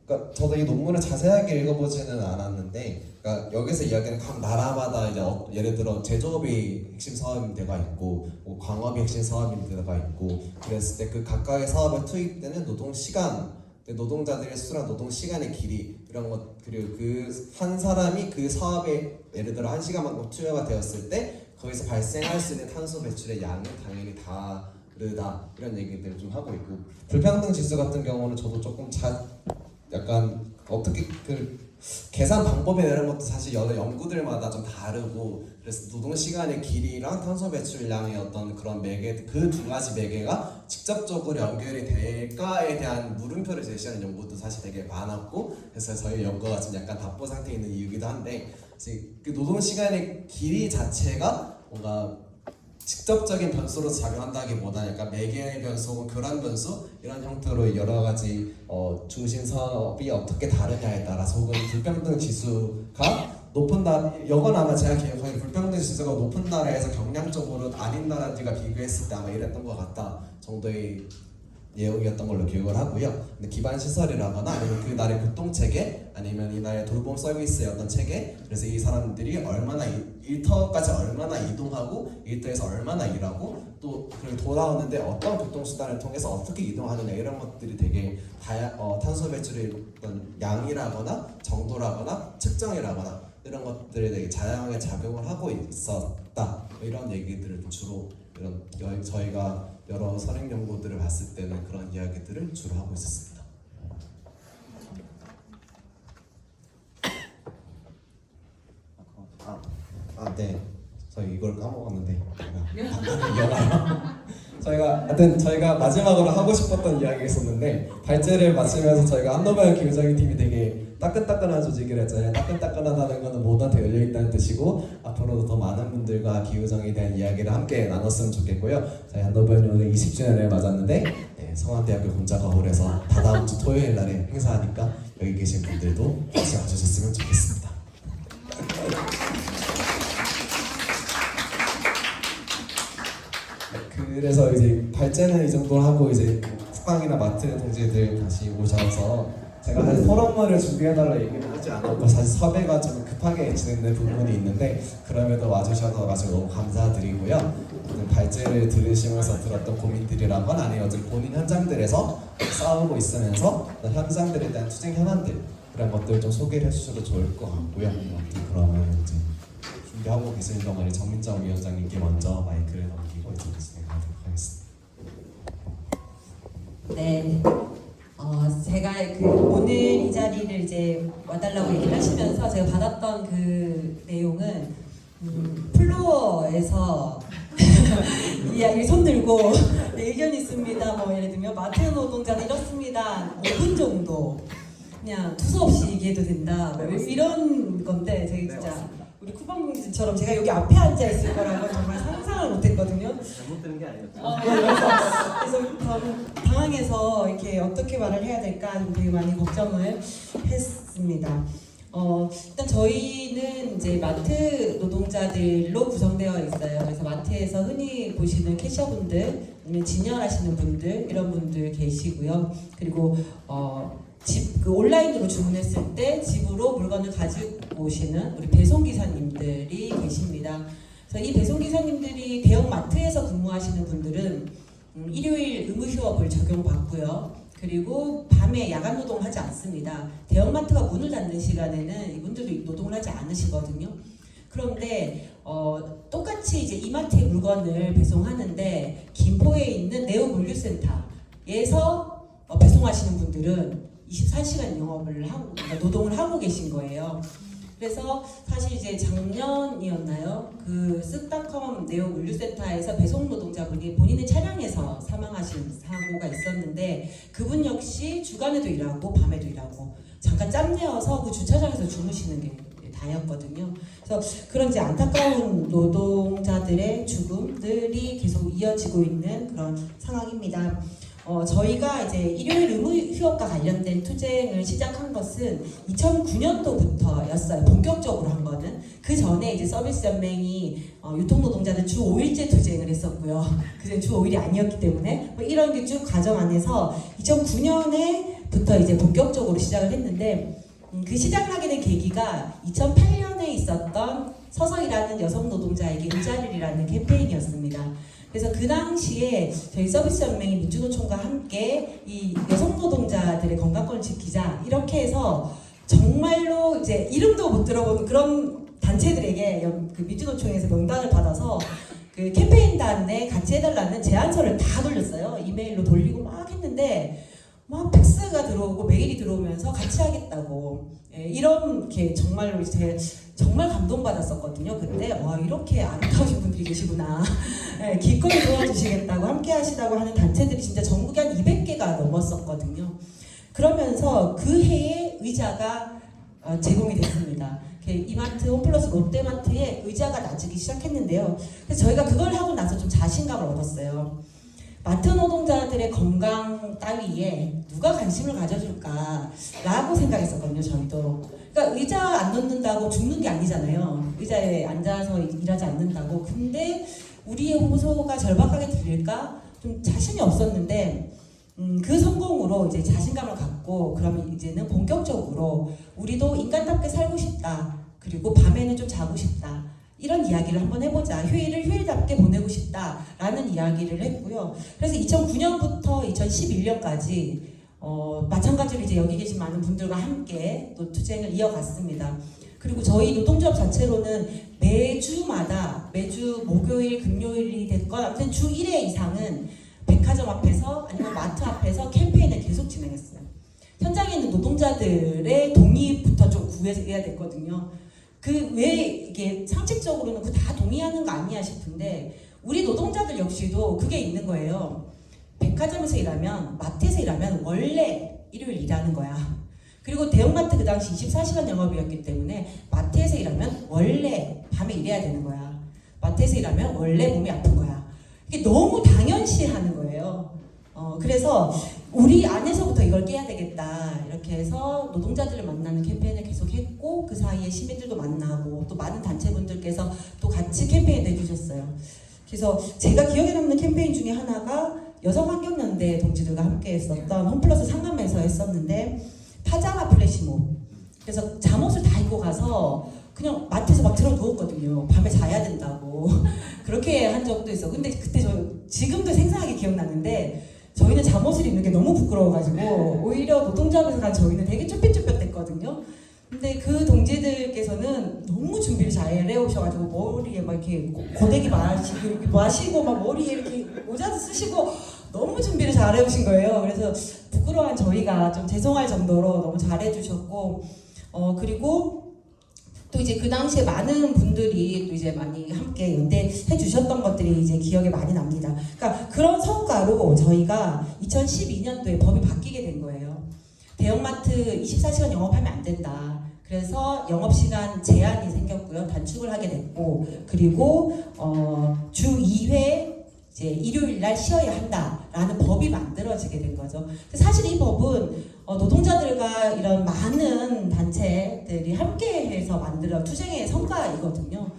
그러니까 저도 이 논문을 자세하게 읽어보지는 않았는데, 그러니까 여기서 이야기하는 각 나라마다 이제 예를 들어 제조업이 핵심 사업임대가 있고, 뭐 광업이 핵심 사업임대가 있고, 그랬을 때 그 각각의 사업에 투입되는 노동 시간, 노동자들의 수랑 노동 시간의 길이 이런 것, 그리고 그 한 사람이 그 사업에 예를 들어 1시간만큼 투여가 되었을 때 거기서 발생할 수 있는 탄소 배출의 양은 당연히 다르다 이런 얘기들을 좀 하고 있고, 불평등 지수 같은 경우는 저도 조금 약간 어떻게 계산 방법에 대한 것도 사실 여러 연구들마다 좀 다르고, 그래서 노동 시간의 길이랑 탄소 배출량의 어떤 그런 매개, 그 두 가지 매개가 직접적으로 연결이 될까에 대한 물음표를 제시하는 연구도 사실 되게 많았고, 그래서 저희 연구가 지금 약간 답보 상태에 있는 이유기도 한데, 그 노동 시간의 길이 자체가 뭔가 직접적인 변수로 작용한다기보다는 약간 매개의 변수 혹은 교란 변수 이런 형태로 여러 가지 중심선업이 어떻게 다르냐에 따라서, 혹은 불평등 지수가 높은 나라, 이건 아마 제가 기억하기에 불평등 지수가 높은 나라에서 경량적으로 아닌 나라들과 비교했을 때 아마 이랬던 것 같다 정도의 내용이었던 걸로 기억을 하고요. 근데 기반 시설이라거나 아니면 그 나라의 교통 체계, 아니면 이 나라의 돌봄 서비스의 어떤 체계, 그래서 이 사람들이 얼마나 일터까지 얼마나 이동하고 일터에서 얼마나 일하고 또 그리고 돌아오는데 어떤 교통수단을 통해서 어떻게 이동하느냐, 이런 것들이 되게 탄소 배출의 어떤 양이라거나 정도라거나 측정이라거나 이런 것들에 되게 다양하게 작용을 하고 있었다, 이런 얘기들을 주로 저희가 여러 선행 연구들을 봤을 때는 그런 이야기들을 주로 하고 있었습니다. 네. 저희 이걸 까먹었는데 저희가 마지막으로 하고 싶었던 이야기가 있었는데, 발제를 마치면서 저희가 한노발 기후정의 팀이 되게 따끈따끈한 조직을 했잖아요. 따끈따끈하다는 것은 모두한테 열려있다는 뜻이고, 앞으로도 더 많은 분들과 기후정의에 대한 이야기를 함께 나눴으면 좋겠고요. 저희 한노발이 오늘 20주년을 맞았는데, 성안대학교 공자과홀에서 다다음 주 토요일 날에 행사하니까 여기 계신 분들도 같이 와주셨으면 좋겠습니다. 그래서 이제 발제는 이 정도 하고, 이제 쿠팡이나 마트 동지들 다시 오셔서 제가 사실 포럼을 준비해달라 얘기를 하지 않았고, 사실 섭외가 좀 급하게 진행된 부분이 있는데, 그럼에도 와주셔서 너무 감사드리고요. 발제를 들으시면서 들었던 고민들이라건, 아니면 어쨌든 본인 현장들에서 싸우고 있으면서 현장들에 대한 투쟁 현안들, 그런 것들 좀 소개를 해주셔도 좋을 것 같고요. 그러면 이제 준비하고 계시는 동안에 정민정 위원장님께 먼저 마이크를 넘기고 이제 진행하도록 하겠습니다. 네, 제가 오늘 이 자리를 이제 와달라고 얘기를 하시면서 제가 받았던 그 내용은 플로어에서 이야기 손 들고 의견 있습니다. 뭐 예를 들면 마트 노동자는 이렇습니다. 5분 정도 그냥 두서없이 얘기해도 된다. 뭐 이런 건데, 제가 진짜 우리 쿠팡공지처럼 제가 여기 앞에 앉아 있을 거라고 정말 상상을 못했거든요. 잘못되는 게 아니었죠. 그래서 당황해서 이렇게 어떻게 말을 해야 될까 좀 되게 많이 걱정을 했습니다. 일단 저희는 이제 마트 노동자들로 구성되어 있어요. 그래서 마트에서 흔히 보시는 캐셔분들, 아니면 진열하시는 분들, 이런 분들 계시고요. 그리고 온라인으로 주문했을 때 집으로 물건을 가지고 오시는 우리 배송기사님들이 계십니다. 그래서 이 배송기사님들이 대형 마트에서 근무하시는 분들은 일요일 의무휴업을 적용받고요. 그리고 밤에 야간 노동하지 않습니다. 대형마트가 문을 닫는 시간에는 이분들도 노동을 하지 않으시거든요. 그런데 똑같이 이제 이마트의 물건을 배송하는데 김포에 있는 네오 물류센터에서 배송하시는 분들은 24시간 영업을 하고, 그러니까 노동을 하고 계신 거예요. 그래서 사실 이제 작년이었나요? 그 쓱닷컴 네오 물류센터에서 배송 노동자분이 본인의 차량에서 사망하신 사고가 있었는데, 그분 역시 주간에도 일하고 밤에도 일하고 잠깐 짬내어서 그 주차장에서 주무시는 게 다였거든요. 그래서 그런 이제 안타까운 노동자들의 죽음들이 계속 이어지고 있는 그런 상황입니다. 저희가 이제 일요일 의무휴업과 관련된 투쟁을 시작한 것은 2009년도부터였어요. 본격적으로 한 거는. 그 전에 이제 서비스연맹이 유통노동자들 주 5일제 투쟁을 했었고요. 그전 주 5일이 아니었기 때문에 뭐 이런 게 쭉 과정 안에서 2009년에부터 이제 본격적으로 시작을 했는데, 그 시작을 하게 된 계기가 2008년에 있었던 서서 일하는 여성 노동자에게 일자리라는 캠페인이었습니다. 그래서 그 당시에 저희 서비스연맹이 민주노총과 함께 이 여성 노동자들의 건강권을 지키자, 이렇게 해서 정말로 이제 이름도 못 들어본 그런 단체들에게 그 민주노총에서 명단을 받아서 그 캠페인단에 같이 해달라는 제안서를 다 돌렸어요. 이메일로 돌리고 막 했는데 막 팩스가 들어오고 메일이 들어오면서 같이 하겠다고 이렇게 정말로 정말 감동받았었거든요. 그때 와 이렇게 아름다우신 분들이 계시구나. 기꺼이 도와주시겠다고 함께 하시다고 하는 단체들이 진짜 전국에 한 200개가 넘었었거든요. 그러면서 그 해에 의자가 제공이 됐습니다. 이마트, 홈플러스, 롯데마트에 의자가 나지기 시작했는데요. 그래서 저희가 그걸 하고 나서 좀 자신감을 얻었어요. 마트 노동자들의 건강 따위에 누가 관심을 가져줄까라고 생각했었거든요. 저희도. 그러니까 의자 안 놓는다고 죽는 게 아니잖아요. 의자에 앉아서 일하지 않는다고. 근데 우리의 호소가 절박하게 들릴까? 좀 자신이 없었는데 그 성공으로 이제 자신감을 갖고 그러면 이제는 본격적으로 우리도 인간답게 살고 싶다. 그리고 밤에는 좀 자고 싶다. 이런 이야기를 한번 해보자. 휴일을 휴일답게 보내고 싶다라는 이야기를 했고요. 그래서 2009년부터 2011년까지 마찬가지로 이제 여기 계신 많은 분들과 함께 또 투쟁을 이어갔습니다. 그리고 저희 노동조합 자체로는 매주 목요일, 금요일이 됐건 아무튼 주 1회 이상은 백화점 앞에서 아니면 마트 앞에서 캠페인을 계속 진행했어요. 현장에 있는 노동자들의 동의부터 좀 구해야 됐거든요. 왜 이게 상식적으로는 그 다 동의하는 거 아니야 싶은데 우리 노동자들 역시도 그게 있는 거예요. 백화점에서 일하면 마트에서 일하면 원래 일요일 일하는 거야. 그리고 대형마트 그 당시 24시간 영업이었기 때문에 마트에서 일하면 원래 밤에 일해야 되는 거야. 마트에서 일하면 원래 몸이 아픈 거야. 이게 너무 당연시하는 거예요. 그래서 우리 안에서부터 이걸 깨야 되겠다 이렇게 해서 노동자들을 만나는 캠페인을 계속 했고 그 사이에 시민들도 만나고 또 많은 단체분들께서 또 같이 캠페인을 해주셨어요. 그래서 제가 기억에 남는 캠페인 중에 하나가 여성환경연대 동지들과 함께 했었던 홈플러스 상암에서 했었는데 파자마 플래시몹. 그래서 잠옷을 다 입고 가서 그냥 마트에서 막 들어 누웠거든요. 밤에 자야 된다고. 그렇게 한 적도 있어. 근데 그때 지금도 생생하게 기억나는데 저희는 잠옷을 입는 게 너무 부끄러워가지고 오히려 노동조합에서 간 저희는 되게 쭈뼛쭈뼛했거든요. 근데 그 동지들께서는 너무 준비를 잘 해오셔가지고 머리에 막 이렇게 고데기 마시고 막 머리에 이렇게 모자도 쓰시고 너무 준비를 잘 해오신 거예요. 그래서 부끄러워한 저희가 좀 죄송할 정도로 너무 잘해주셨고 그리고 또 이제 그 당시에 많은 분들이 또 이제 많이 함께 연대해 주셨던 것들이 이제 기억에 많이 납니다. 그러니까 그런 성과로 저희가 2012년도에 법이 바뀌게 된 거예요. 대형마트 24시간 영업하면 안 된다. 그래서 영업시간 제한이 생겼고요. 단축을 하게 됐고 그리고 주 2회 이제 일요일 날 쉬어야 한다라는 법이 만들어지게 된 거죠. 사실 이 법은 노동자들과 이런 많은 단체들이 함께해서 만들어 투쟁의 성과이거든요.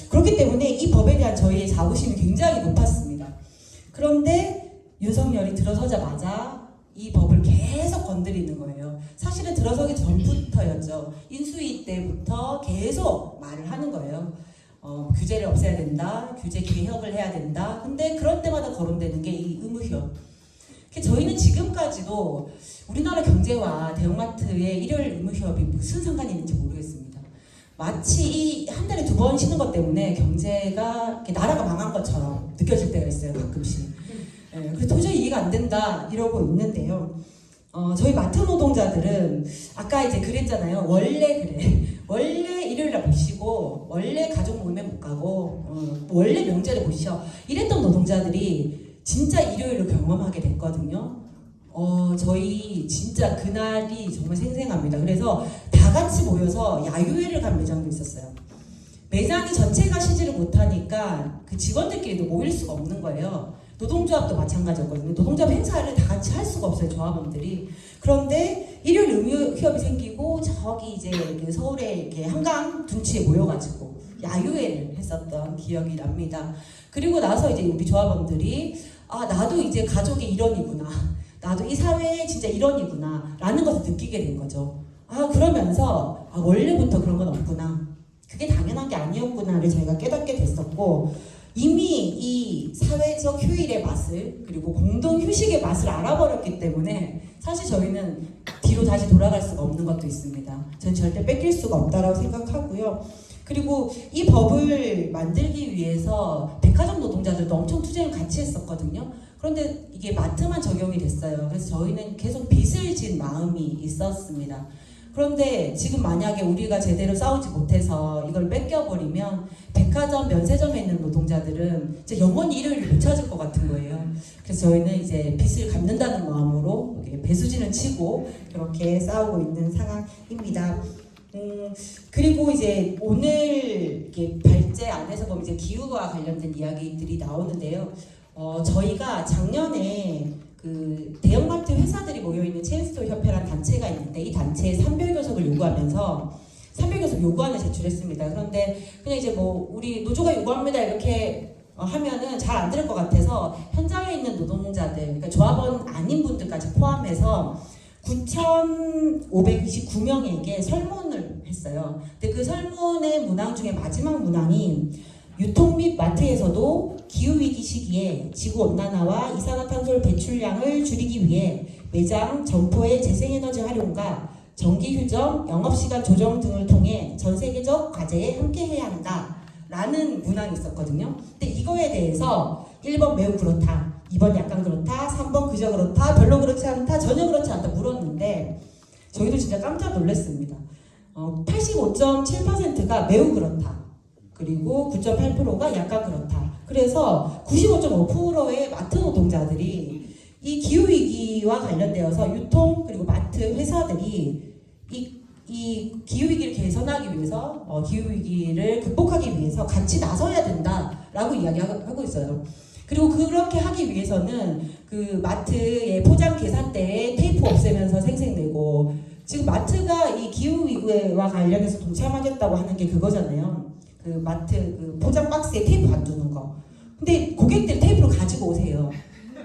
그렇기 때문에 이 법에 대한 저희의 자부심이 굉장히 높았습니다. 그런데 윤석열이 들어서자마자 이 법을 계속 건드리는 거예요. 사실은 들어서기 전부터였죠. 인수위 때부터 계속 말을 하는 거예요. 규제를 없애야 된다, 규제 개혁을 해야 된다. 근데 그럴 때마다 거론되는 게 이 의무휴업. 저희는 지금까지도 우리나라 경제와 대형마트의 일요일 의무휴업이 무슨 상관이 있는지 모르겠습니다. 마치 이 한 달에 2번 쉬는 것 때문에 경제가 나라가 망한 것처럼 느껴질 때가 있어요, 가끔씩. 그래서 도저히 이해가 안 된다 이러고 있는데요. 저희 마트 노동자들은 아까 이제 그랬잖아요. 원래 그래. 원래 일요일날 못 쉬고 원래 가족 모임에 못 가고 원래 명절에 못 쉬어. 이랬던 노동자들이 진짜 일요일을 경험하게 됐거든요. 저희 진짜 그날이 정말 생생합니다. 그래서 다 같이 모여서 야유회를 간 매장도 있었어요. 매장이 전체가 쉬지를 못하니까 그 직원들끼리도 모일 수가 없는 거예요. 노동조합도 마찬가지였거든요. 노동조합 행사를 다 같이 할 수가 없어요, 조합원들이. 그런데 일요일 의무휴업이 생기고 저기 이제 그 서울에 이렇게 한강 둔치에 모여가지고 야유회를 했었던 기억이 납니다. 그리고 나서 이제 우리 조합원들이 나도 이제 가족의 일원이구나. 나도 이 사회의 진짜 일원이구나. 라는 것을 느끼게 된 거죠. 그러면서 원래부터 그런 건 없구나. 그게 당연한 게 아니었구나를 저희가 깨닫게 됐었고 이미 이 사회적 휴일의 맛을 그리고 공동 휴식의 맛을 알아버렸기 때문에 사실 저희는 뒤로 다시 돌아갈 수가 없는 것도 있습니다. 저는 절대 뺏길 수가 없다라고 생각하고요. 그리고 이 법을 만들기 위해서 백화점 노동자들도 엄청 투쟁을 같이 했었거든요. 그런데 이게 마트만 적용이 됐어요. 그래서 저희는 계속 빚을 진 마음이 있었습니다. 그런데 지금 만약에 우리가 제대로 싸우지 못해서 이걸 뺏겨버리면 백화점, 면세점에 있는 노동자들은 이제 영원히 일요일을 못 찾을 것 같은 거예요. 그래서 저희는 이제 빚을 갚는다는 마음으로 배수진을 치고 이렇게 싸우고 있는 상황입니다. 그리고 이제 오늘 이렇게 발제 안에서 보면 이제 기후와 관련된 이야기들이 나오는데요. 저희가 작년에 그 대형마트 회사들이 모여있는 체인스토어 협회라는 단체가 있는데 이 단체에 산별교섭을 요구하면서 산별교섭 요구안을 제출했습니다. 그런데 그냥 이제 뭐 우리 노조가 요구합니다 이렇게 하면은 잘 안 들을 것 같아서 현장에 있는 노동자들, 그러니까 조합원 아닌 분들까지 포함해서 9,529명에게 설문을 했어요. 근데 그 설문의 문항 중에 마지막 문항이 유통 및 마트에서도 기후위기 시기에 지구온난화와 이산화탄소 배출량을 줄이기 위해 매장, 점포의 재생에너지 활용과 정기휴점, 영업시간 조정 등을 통해 전세계적 과제에 함께해야 한다 라는 문항이 있었거든요. 근데 이거에 대해서 1번 매우 그렇다, 2번 약간 그렇다, 3번 그저 그렇다, 별로 그렇지 않다, 전혀 그렇지 않다 물었는데 저희도 진짜 깜짝 놀랐습니다. 85.7%가 매우 그렇다, 그리고 9.8%가 약간 그렇다. 그래서 95.5%의 마트 노동자들이 이 기후위기와 관련되어서 유통 그리고 마트 회사들이 이 기후위기를 개선하기 위해서 기후위기를 극복하기 위해서 같이 나서야 된다라고 이야기하고 있어요. 그리고 그렇게 하기 위해서는 그 마트의 포장 계산대에 테이프 없애면서 생색내고, 지금 마트가 이 기후위기와 관련해서 동참하겠다고 하는 게 그거잖아요. 그 마트 그 포장 박스에 테이프 안 두는 거. 근데 고객들 테이프를 가지고 오세요.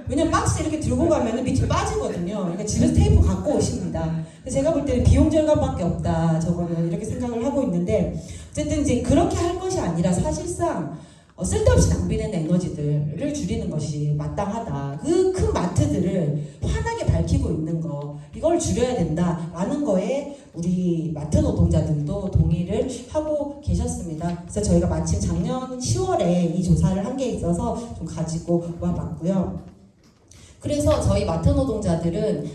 왜냐면 박스 이렇게 들고 가면 밑에 빠지거든요. 그러니까 집에서 테이프 갖고 오십니다. 그래서 제가 볼 때는 비용 절감밖에 없다, 저거는 이렇게 생각을 하고 있는데, 어쨌든 이제 그렇게 할 것이 아니라 사실상 쓸데없이 낭비되는 에너지들을 줄이는 것이 마땅하다. 그 큰 마트들을 환하게 밝히고 있는 거, 이걸 줄여야 된다라는 거에 우리 마트 노동자들도 동의를 하고 계셨습니다. 그래서 저희가 마침 작년 10월에 이 조사를 한 게 있어서 좀 가지고 와봤고요. 그래서 저희 마트 노동자들은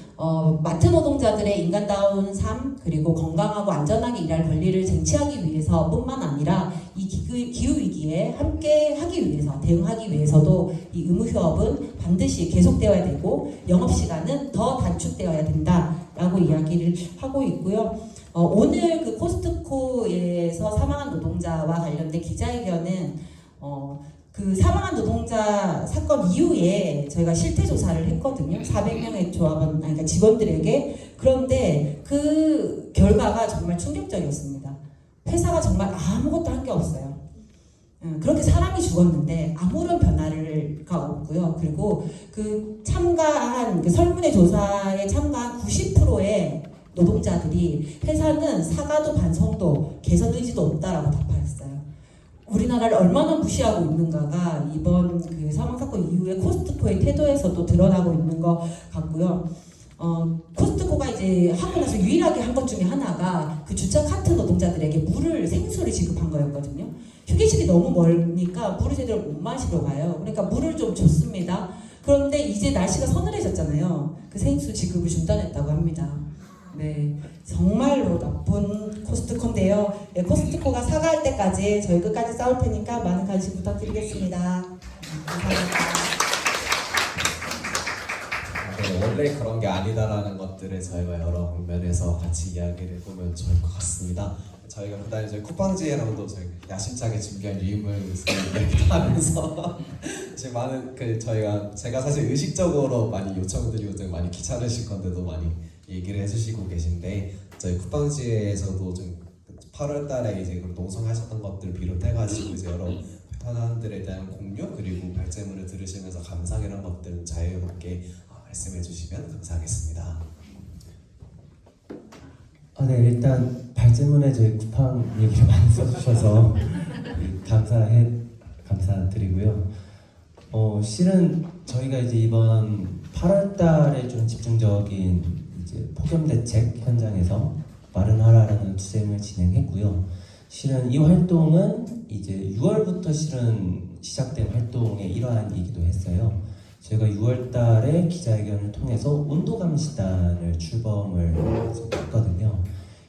마트 노동자들의 인간다운 삶, 그리고 건강하고 안전하게 일할 권리를 쟁취하기 위해서뿐만 아니라 이 기후위기에 함께 하기 위해서, 대응하기 위해서도 이 의무휴업은 반드시 계속되어야 되고 영업시간은 더 단축되어야 된다라고 이야기를 하고 있고요. 오늘 그 코스트코에서 사망한 노동자와 관련된 기자회견은 그 사망한 노동자 사건 이후에 저희가 실태 조사를 했거든요. 400명의 조합원, 그러니까 직원들에게. 그런데 그 결과가 정말 충격적이었습니다. 회사가 정말 아무것도 한 게 없어요. 그렇게 사람이 죽었는데 아무런 변화가 없고요. 그리고 그 참가한 그 설문의 조사에 참가한 90%의 노동자들이 회사는 사과도 반성도 개선 의지도 없다라고 답하였어요. 우리나라를 얼마나 무시하고 있는가가 이번 그 사망사건 이후에 코스트코의 태도에서도 드러나고 있는 것 같고요. 코스트코가 이제 하고 나서 유일하게 한 것 중에 하나가 그 주차 카트 노동자들에게 생수를 지급한 거였거든요. 휴게실이 너무 멀으니까 물을 제대로 못 마시러 가요. 그러니까 물을 좀 줬습니다. 그런데 이제 날씨가 서늘해졌잖아요. 그 생수 지급을 중단했다고 합니다. 네, 정말로 나쁜 코스트코인데요. 네, 코스트코가 사과할 때까지 저희 끝까지 싸울 테니까 많은 관심 부탁드리겠습니다. 감사합니다. 네, 원래 그런 게 아니다라는 것들을 저희가 여러 방면에서 같이 이야기를 해보면 좋을 것 같습니다. 저희가 그다음에 저희 쿠팡지에랑도 저희 야심차게 준비한 유인물 이야기도 하면서 지금 많은 제가 사실 의식적으로 많이 요청드리고 좀 많이 귀찮으실 건데도 많이 얘기를 해주시고 계신데, 저희 쿠팡지에서도 좀 8월달에 이제 농성하셨던 것들 비롯해가지고 이제 여러 현안들에 대한 공유, 그리고 발제문을 들으시면서 감상이란 것들 자유롭게 말씀해주시면 감사하겠습니다. 네, 일단 발제문에 저희 쿠팡 얘기를 많이 써주셔서 감사드리고요. 실은 저희가 이제 이번 8월달에 좀 집중적인 이제 폭염 대책 현장에서 마련하라라는 투쟁을 진행했고요. 실은 이 활동은 이제 6월부터 실은 시작된 활동의 일환이기도 했어요. 저희가 6월달에 기자회견을 통해서 온도감시단을 출범을 했거든요.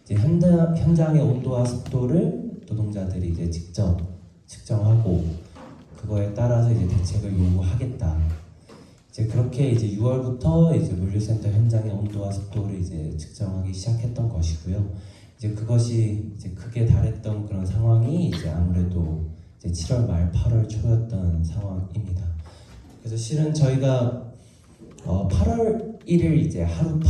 이제 현장의 온도와 습도를 노동자들이 이제 직접 측정하고 그거에 따라서 이제 대책을 요구하겠다. 이제 그렇게 이제 6월부터 이제 물류센터 현장의 온도와 습도를 이제 측정하기 시작했던 것이고요. 이제 그것이 이제 크게 달했던 그런 상황이 이제 아무래도 이제 7월 말 8월 초였던 상황입니다. 그래서 실은 저희가 8월 1일 이제 하루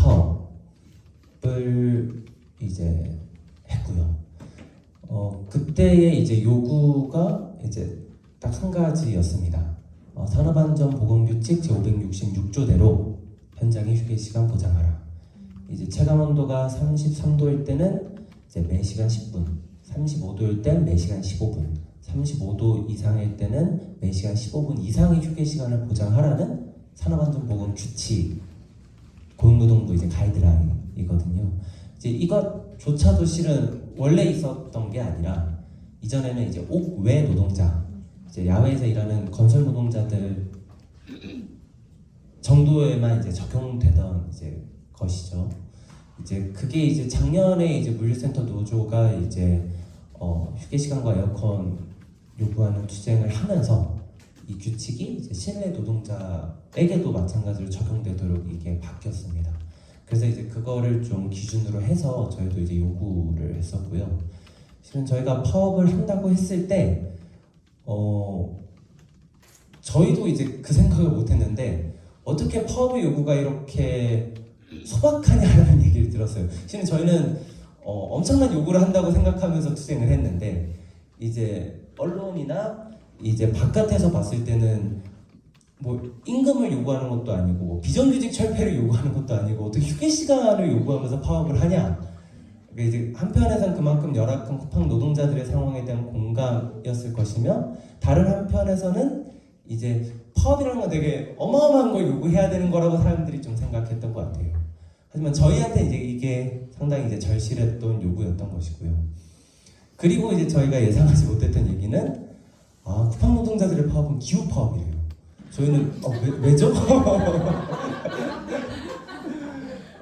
파업을 이제 했고요. 그때의 이제 요구가 이제 딱 한 가지였습니다. 산업안전보건규칙 제566조대로 현장의 휴게시간 보장하라. 이제 체감온도가 33도일 때는 이제 매시간 10분, 35도일 땐 매시간 15분, 35도 이상일 때는 매시간 15분 이상의 휴게시간을 보장하라는 산업안전보건규칙 고용노동부 이제 가이드라인이거든요. 이제 이것조차도 실은 원래 있었던 게 아니라 이전에는 이제 옥외 노동자, 이제 야외에서 일하는 건설 노동자들 정도에만 이제 적용되던 이제 것이죠. 이제 그게 이제 작년에 이제 물류센터 노조가 이제 휴게시간과 에어컨 요구하는 투쟁을 하면서 이 규칙이 이제 실내 노동자에게도 마찬가지로 적용되도록 이게 바뀌었습니다. 그래서 이제 그거를 좀 기준으로 해서 저희도 이제 요구를 했었고요. 실은 저희가 파업을 한다고 했을 때 저희도 이제 그 생각을 못했는데 어떻게 파업의 요구가 이렇게 소박하냐라는 얘기를 들었어요. 실은 저희는 엄청난 요구를 한다고 생각하면서 투쟁을 했는데 이제 언론이나 이제 바깥에서 봤을 때는 뭐 임금을 요구하는 것도 아니고 뭐 비정규직 철폐를 요구하는 것도 아니고 어떻게 휴게 시간을 요구하면서 파업을 하냐. 그러니까 이제 한편에서는 그만큼 열악한 쿠팡 노동자들의 상황에 대한 공감이었을 것이며 다른 한편에서는 이제 파업이라는 건 되게 어마어마한 걸 요구해야 되는 거라고 사람들이 좀 생각했던 것 같아요. 하지만 저희한테 이제 이게 상당히 이제 절실했던 요구였던 것이고요. 그리고 이제 저희가 예상하지 못했던 얘기는 쿠팡 노동자들의 파업은 기후 파업이래요. 저희는 왜죠?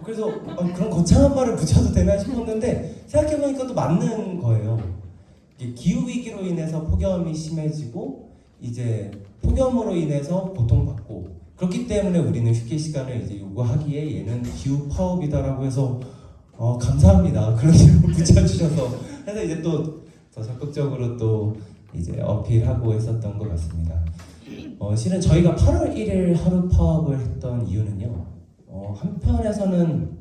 그래서 그런 거창한 말을 붙여도 되나 싶었는데 생각해보니까 또 맞는 거예요. 기후 위기로 인해서 폭염이 심해지고 이제 폭염으로 인해서 고통받고 그렇기 때문에 우리는 휴게 시간을 이제 요구하기에 얘는 기후 파업이다라고 해서 감사합니다. 그런 식으로 붙여주셔서 해서 이제 또 더 적극적으로 또 이제 어필하고 했었던 것 같습니다. 실은 저희가 8월 1일 하루 파업을 했던 이유는요. 한편에서는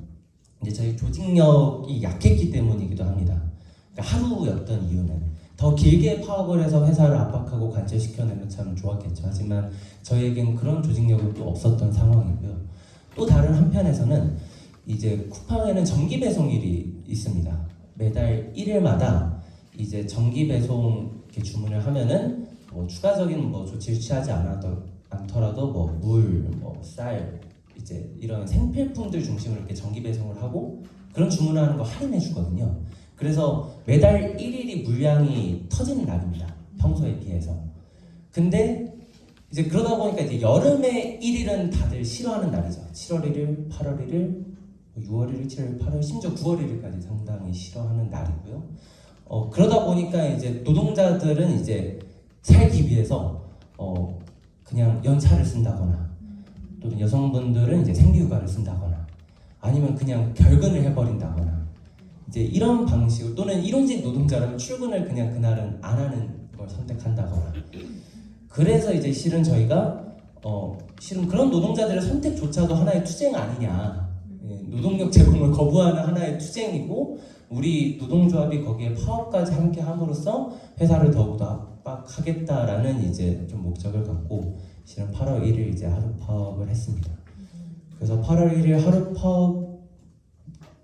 이제 저희 조직력이 약했기 때문이기도 합니다. 그러니까 하루였던 이유는 더 길게 파업을 해서 회사를 압박하고 관철시켜내면 참 좋았겠죠. 하지만 저희에겐 그런 조직력은 또 없었던 상황이고요. 또 다른 한편에서는 이제 쿠팡에는 정기 배송일이 있습니다. 매달 1일마다 이제 정기 배송 이렇게 주문을 하면은 뭐 추가적인 뭐 조치를 취하지 않더라도 뭐 물, 뭐 쌀 이제 이런 생필품들 중심으로 이렇게 정기 배송을 하고 그런 주문을 하는 거 할인해 주거든요. 그래서 매달 1일이 물량이 터지는 날입니다. 평소에 비해서. 근데 이제 그러다 보니까 이제 여름에 1일은 다들 싫어하는 날이죠. 7월 1일, 8월 1일, 6월 1일, 7월 8월, 심지어 9월 1일까지 상당히 싫어하는 날이고요. 그러다 보니까 이제 노동자들은 이제 살기 위해서 그냥 연차를 쓴다거나 또는 여성분들은 이제 생리휴가를 쓴다거나 아니면 그냥 결근을 해버린다거나 이제 이런 방식으로 또는 일용직 노동자라면 출근을 그냥 그날은 안 하는 걸 선택한다거나 그래서 이제 실은 저희가 실은 그런 노동자들의 선택조차도 하나의 투쟁 아니냐. 노동력 제공을 거부하는 하나의 투쟁이고 우리 노동조합이 거기에 파업까지 함께 함으로써 회사를 더욱더 압박하겠다라는 이제 좀 목적을 갖고 실은 8월 1일 이제 하루 파업을 했습니다. 그래서 8월 1일 하루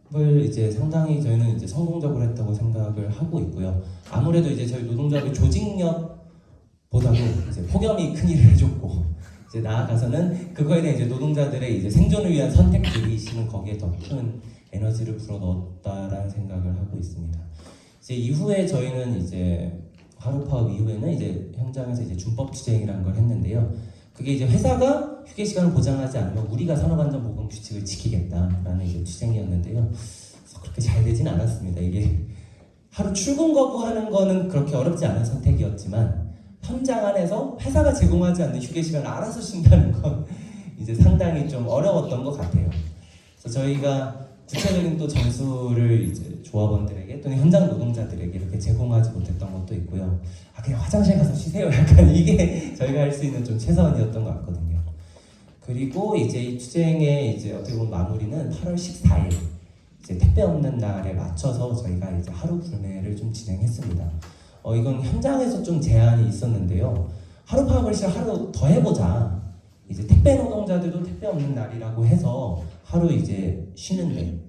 파업을 이제 상당히 저희는 이제 성공적으로 했다고 생각을 하고 있고요. 아무래도 이제 저희 노동조합의 조직력보다도 이제 폭염이 큰 일을 해줬고 이제 나아가서는 그거에 대해 이제 노동자들의 이제 생존을 위한 선택들이 실은 거기에 더 큰 에너지를 불어넣었다라는 생각을 하고 있습니다. 이제 이후에 저희는 이제 하루 파업 이후에는 이제 현장에서 이제 준법 투쟁이라는 걸 했는데요. 그게 이제 회사가 휴게 시간을 보장하지 않으면 우리가 산업안전보건 규칙을 지키겠다라는 이제 투쟁이었는데요. 그래서 그렇게 잘 되진 않았습니다. 이게 하루 출근 거부하는 거는 그렇게 어렵지 않은 선택이었지만 현장 안에서 회사가 제공하지 않는 휴게 시간을 알아서 쉰다는 건 이제 상당히 좀 어려웠던 것 같아요. 그래서 저희가 구체적인 또 점수를 이제 조합원들에게 또는 현장 노동자들에게 이렇게 제공하지 못했던 것도 있고요. 아 그냥 화장실 가서 쉬세요. 약간 이게 저희가 할 수 있는 좀 최선이었던 것 같거든요. 그리고 이제 이 투쟁의 이제 어떻게 보면 마무리는 8월 14일 이제 택배 없는 날에 맞춰서 저희가 이제 하루 불매를 좀 진행했습니다. 이건 현장에서 좀 제한이 있었는데요. 하루 파업을 시작 하루 더 해보자. 이제 택배 노동자들도 택배 없는 날이라고 해서 하루 이제 쉬는데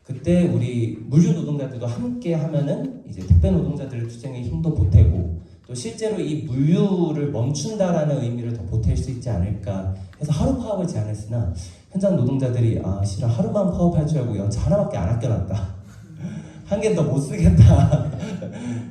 그때 우리 물류 노동자들도 함께 하면은 이제 택배 노동자들의 투쟁에 힘도 보태고 또 실제로 이 물류를 멈춘다라는 의미를 더 보탤 수 있지 않을까 해서 하루 파업을 제안했으나 현장 노동자들이 실은 하루만 파업할 줄 알고 연차 하나밖에 안 아껴놨다. 한 개 더 못 쓰겠다.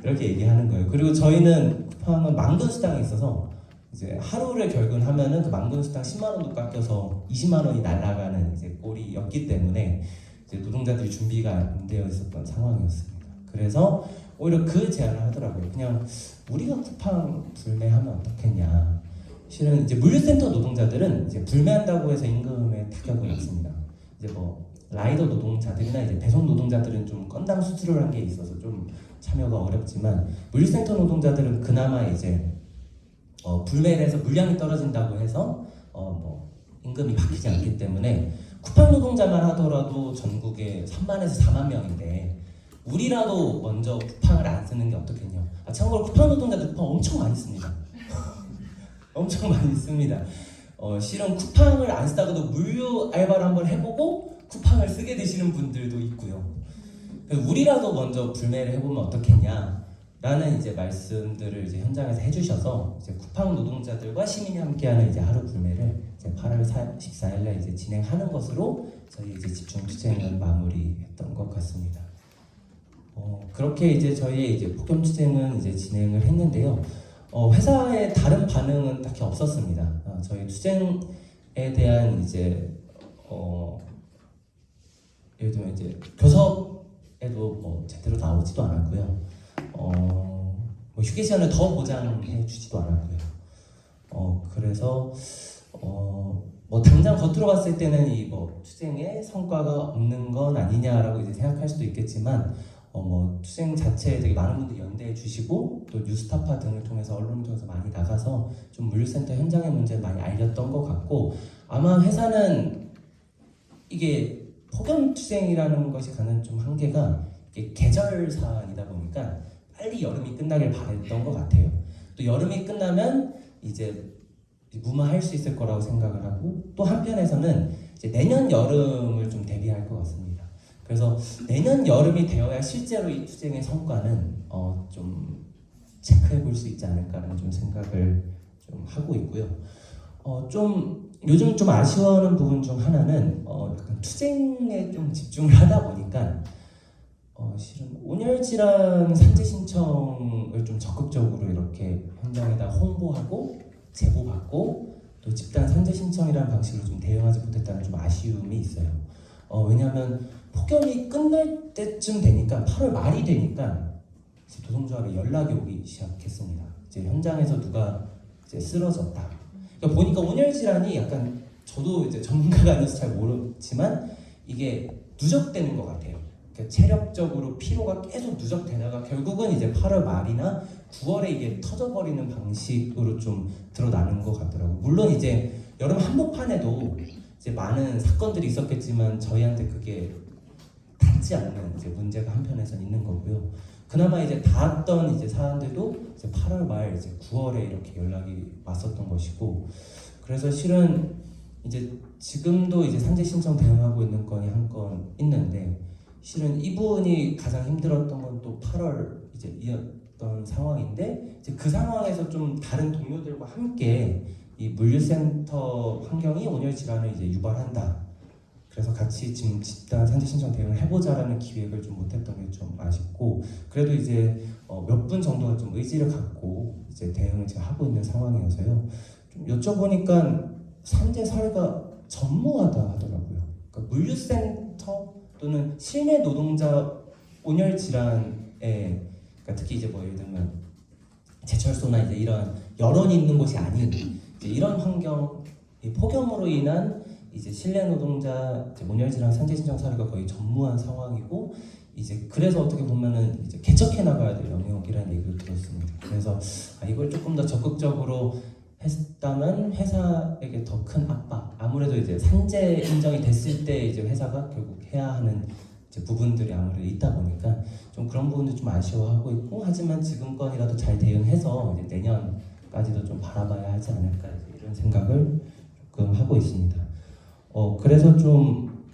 이렇게 얘기하는 거예요. 그리고 저희는 쿠팡은 만근 수당이 있어서 이제 하루를 결근하면은 그 만근 수당 10만 원도 깎여서 20만 원이 날아가는 이제 꼴이었기 때문에 이제 노동자들이 준비가 안 되어 있었던 상황이었습니다. 그래서 오히려 그 제안을 하더라고요. 그냥 우리가 쿠팡 불매하면 어떻겠냐. 실은 이제 물류센터 노동자들은 이제 불매한다고 해서 임금에 타격은 없습니다. 이제 뭐 라이더 노동자들이나 이제 배송 노동자들은 좀 건당 수수료를 한 게 있어서 좀 참여가 어렵지만 물류센터 노동자들은 그나마 이제 불매를 해서 물량이 떨어진다고 해서 뭐 임금이 바뀌지 않기 때문에 쿠팡 노동자만 하더라도 전국에 3만에서 4만 명인데 우리라도 먼저 쿠팡을 안 쓰는 게 어떻겠냐. 참고로 쿠팡 노동자들 쿠팡 엄청 많이 씁니다. 엄청 많이 씁니다. 실은 쿠팡을 안 쓰다가도 물류 알바를 한번 해보고 쿠팡을 쓰게 되시는 분들도 있고요. 우리라도 먼저 불매를 해보면 어떻겠냐라는 이제 말씀들을 이제 현장에서 해주셔서 이제 쿠팡 노동자들과 시민이 함께하는 이제 하루 불매를 이제 8월 14일날 이제 진행하는 것으로 저희 이제 집중 투쟁을 마무리했던 것 같습니다. 그렇게 이제 저희의 이제 폭염 투쟁은 이제 진행을 했는데요. 회사의 다른 반응은 딱히 없었습니다. 저희 투쟁에 대한 이제 예를 들면 이제 교섭에도 뭐 제대로 나오지도 않았고요. 뭐 휴게 시간을 더 보장해 주지도 않았고요. 그래서 뭐 당장 겉으로 봤을 때는 이 뭐 투쟁에 성과가 없는 건 아니냐라고 이제 생각할 수도 있겠지만 뭐 투쟁 자체에 되게 많은 분들이 연대해 주시고 또 뉴스타파 등을 통해서 언론을 통해서 많이 나가서 좀 물류센터 현장의 문제를 많이 알렸던 것 같고 아마 회사는 이게 폭염 투쟁이라는 것이 가는 좀 한계가 이게 계절 사안이다 보니까 빨리 여름이 끝나길 바랬던 것 같아요. 또 여름이 끝나면 이제 무마할 수 있을 거라고 생각을 하고 또 한편에서는 이제 내년 여름을 좀 대비할 것 같습니다. 그래서 내년 여름이 되어야 실제로 이 투쟁의 성과는 좀 체크해 볼 수 있지 않을까라는 좀 생각을 좀 하고 있고요. 좀 요즘 좀 아쉬워하는 부분 중 하나는 약간 투쟁에 좀 집중을 하다 보니까 실은 온열질환 산재 신청을 좀 적극적으로 이렇게 현장에다 홍보하고 제보받고 또 집단 산재 신청이라는 방식으로 좀 대응하지 못했다는 좀 아쉬움이 있어요. 왜냐하면 폭염이 끝날 때쯤 되니까 8월 말이 되니까 이제 노동조합에 연락이 오기 시작했습니다. 이제 현장에서 누가 이제 쓰러졌다. 그러니까 보니까 온열 질환이 약간 저도 이제 전문가가 아니어서 잘 모르지만 이게 누적되는 것 같아요. 그러니까 체력적으로 피로가 계속 누적되다가 결국은 이제 8월 말이나 9월에 이게 터져버리는 방식으로 좀 드러나는 것 같더라고요. 물론 이제 여름 한복판에도 이제 많은 사건들이 있었겠지만 저희한테 그게 닿지 않는 이제 문제가 한편에선 있는 거고요. 그나마 이제 닿았던 이제 사안들도 이제 8월 말 이제 9월에 이렇게 연락이 왔었던 것이고, 그래서 실은 이제 지금도 이제 산재 신청 대응하고 있는 건이 한 건 있는데, 실은 이분이 가장 힘들었던 건 또 8월 이제 이었던 상황인데, 이제 그 상황에서 좀 다른 동료들과 함께 이 물류센터 환경이 온열 질환을 이제 유발한다. 그래서 같이 지금 집단 산재 신청 대응을 해보자라는 기획을 좀 못했던 게 좀 아쉽고, 그래도 이제 몇 분 정도가 좀 의지를 갖고 이제 대응을 지금 하고 있는 상황이어서요. 좀 여쭤보니까 산재 사례가 전무하다 하더라고요. 그러니까 물류센터 또는 실내 노동자 온열 질환에, 그러니까 특히 이제 뭐 예를 들면 제철소나 이제 이런 여론이 있는 곳이 아닌 이제 이런 환경, 이 폭염으로 인한 이제 실내 노동자 온열 질환 산재 신청 사례가 거의 전무한 상황이고, 이제 그래서 어떻게 보면은 이제 개척해 나가야 될 영역이라는 얘기를 들었습니다. 그래서 이걸 조금 더 적극적으로 했다면 회사에게 더 큰 압박, 아무래도 이제 산재 인정이 됐을 때 이제 회사가 결국 해야 하는 이제 부분들이 아무래도 있다 보니까 좀 그런 부분도 좀 아쉬워하고 있고, 하지만 지금껏이라도 잘 대응해서 이제 내년까지도 좀 바라봐야 하지 않을까 이런 생각을 조금 하고 있습니다. 그래서 좀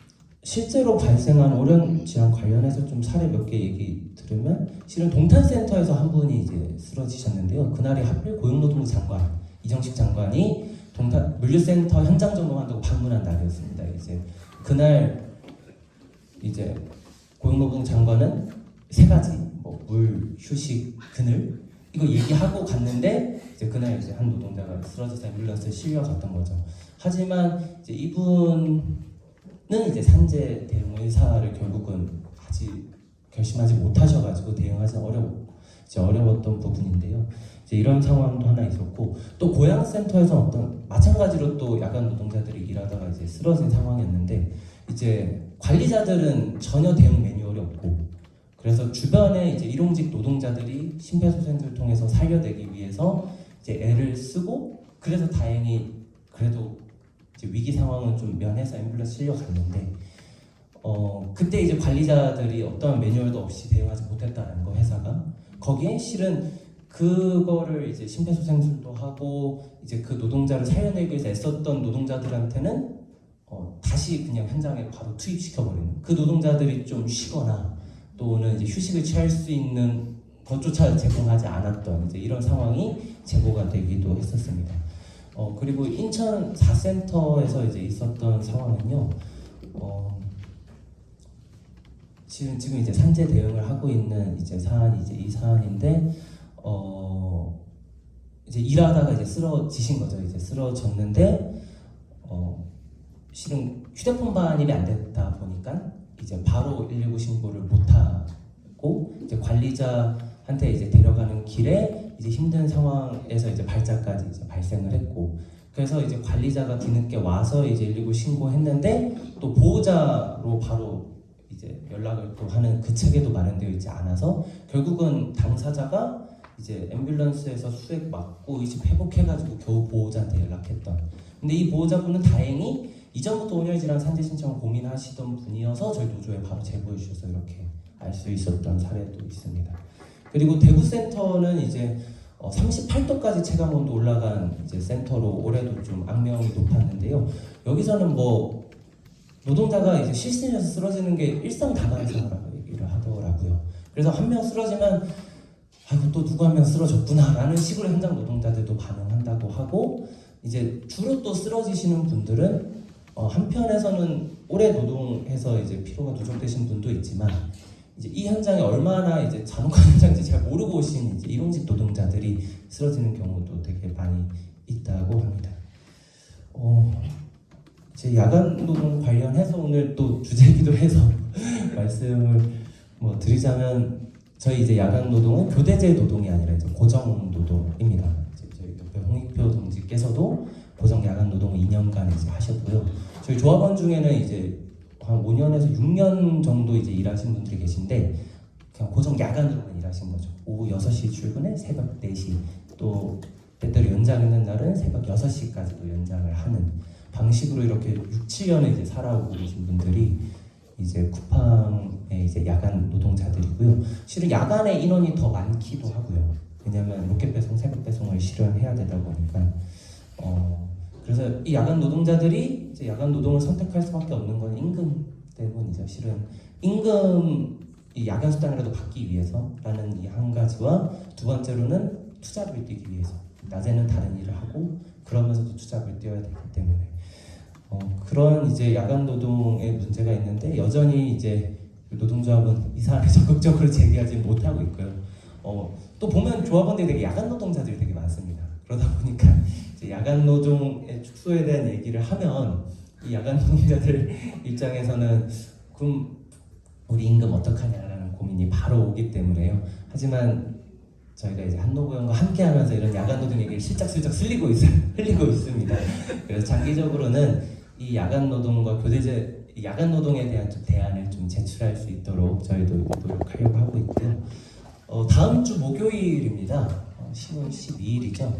실제로 발생한 오랜 질환 관련해서 좀 사례 몇 개 얘기 들으면, 실은 동탄센터에서 한 분이 이제 쓰러지셨는데요. 그날이 하필 고용노동부 장관 이정식 장관이 동탄 물류센터 현장 점검한다고 방문한 날이었습니다. 이제 그날 이제 고용노동 장관은 세 가지, 뭐 물, 휴식, 그늘 이거 얘기하고 갔는데, 이제 그날 이제 한 노동자가 쓰러져서 앰뷸런스에 실려갔던 거죠. 하지만 이제 이분은 이제 산재 대응 의사를 결국은 아직 결심하지 못하셔가지고 대응하지 어려웠던 부분인데요. 이제 이런 상황도 하나 있었고, 또 고양센터에서 어떤 마찬가지로 또 야간 노동자들이 일하다가 이제 쓰러진 상황이었는데, 이제 관리자들은 전혀 대응 매뉴얼이 없고, 그래서 주변에 이제 일용직 노동자들이 심폐소생술을 통해서 살려내기 위해서 이제 애를 쓰고, 그래서 다행히 그래도 이제 위기 상황은 좀 면해서 앰뷸런스 실려갔는데, 그때 이제 관리자들이 어떤 매뉴얼도 없이 대응하지 못했다는 거, 회사가 거기에 실은 그거를 이제 심폐소생술도 하고 이제 그 노동자를 살려내기 위해서 애썼던 노동자들한테는 다시 그냥 현장에 바로 투입시켜버리는, 그 노동자들이 좀 쉬거나 또는 이제 휴식을 취할 수 있는 것조차 제공하지 않았던 이제 이런 상황이 제보가 되기도 했었습니다. 그리고 인천 4센터에서 이제 있었던 상황은요. 지금 이제 산재 대응을 하고 있는 이제 사안이 이제 이 사안인데, 이제 일하다가 이제 쓰러지신 거죠. 이제 쓰러졌는데, 실은 휴대폰 반입이 안 됐다 보니까 이제 바로 119 신고를 못 하고, 이제 관리자한테 이제 데려가는 길에 이제 힘든 상황에서 이제 발작까지 이제 발생을 했고, 그래서 이제 관리자가 뒤늦게 와서 이제 119 신고했는데, 또 보호자로 바로 이제 연락을 또 하는 그 체계도 마련되어 있지 않아서 결국은 당사자가 이제 앰뷸런스에서 수액 맞고 이제 회복해가지고 겨우 보호자한테 연락했던. 근데 이 보호자분은 다행히 이전부터 온열질환 산재 신청을 고민하시던 분이어서 저희 노조에 바로 제보해 주셔서 이렇게 알 수 있었던 사례도 있습니다. 그리고 대구센터는 이제 38도까지 체감 온도 올라간 이제 센터로 올해도 좀 악명이 높았는데요. 여기서는 뭐 노동자가 이제 실신해서 쓰러지는 게 일상다반사라고 얘기를 하더라고요. 그래서 한 명 쓰러지면 아이고 또 누구 한 명 쓰러졌구나라는 식으로 현장 노동자들도 반응한다고 하고, 이제 주로 또 쓰러지시는 분들은 한편에서는 오래 노동해서 이제 피로가 누적되신 분도 있지만, 이제 이 현장이 얼마나 이제 잔혹한 현장인지 잘 모르고 오신 이제 일용직 노동자들이 쓰러지는 경우도 되게 많이 있다고 합니다. 제 야간 노동 관련해서 오늘 또 주제이기도 해서 말씀을 뭐 드리자면, 저희 이제 야간 노동은 교대제 노동이 아니라 이제 고정 노동입니다. 이제 저희 옆에 홍익표 동지께서도 고정 야간 노동을 2년간 이제 하셨고요. 저희 조합원 중에는 이제 한 5년에서 6년 정도 이제 일하신 분들이 계신데, 그냥 고정 야간으로만 일하신 거죠. 오후 6시 출근에 새벽 4시, 또 때때로 연장있는 날은 새벽 6시까지도 연장을 하는 방식으로 이렇게 6, 7년을 이제 살아오고 계신 분들이 이제 쿠팡의 이제 야간 노동자들이고요. 실은 야간에 인원이 더 많기도 하고요. 왜냐하면 로켓 배송, 새벽 배송을 실현해야 되다 보니까. 그래서 이 야간 노동자들이 이제 야간 노동을 선택할 수밖에 없는 건 임금 때문이죠. 실은 임금 이 야간 수당이라도 받기 위해서라는 이 한 가지와, 두 번째로는 투잡을 뛰기 위해서 낮에는 다른 일을 하고 그러면서도 투잡을 뛰어야 되기 때문에 그런 이제 야간 노동의 문제가 있는데 여전히 이제 노동조합은 이 사안을 적극적으로 제기하지 못하고 있고요. 또 보면 조합원들이 되게 야간 노동자들이 되게 많습니다. 그러다 보니까 이제 야간 노동의 축소에 대한 얘기를 하면 이 야간 노동자들 입장에서는 그럼 우리 임금 어떡하냐라는 고민이 바로 오기 때문에요. 하지만 저희가 이제 한노부연과 함께하면서 이런 야간 노동 얘기를 슬쩍슬쩍 흘리고 있습니다. 그래서 장기적으로는 이 야간 노동과 야간 노동에 대한 좀 대안을 좀 제출할 수 있도록 저희도 노력하려고 하고 있고요. 다음 주 목요일입니다. 10월 12일이죠.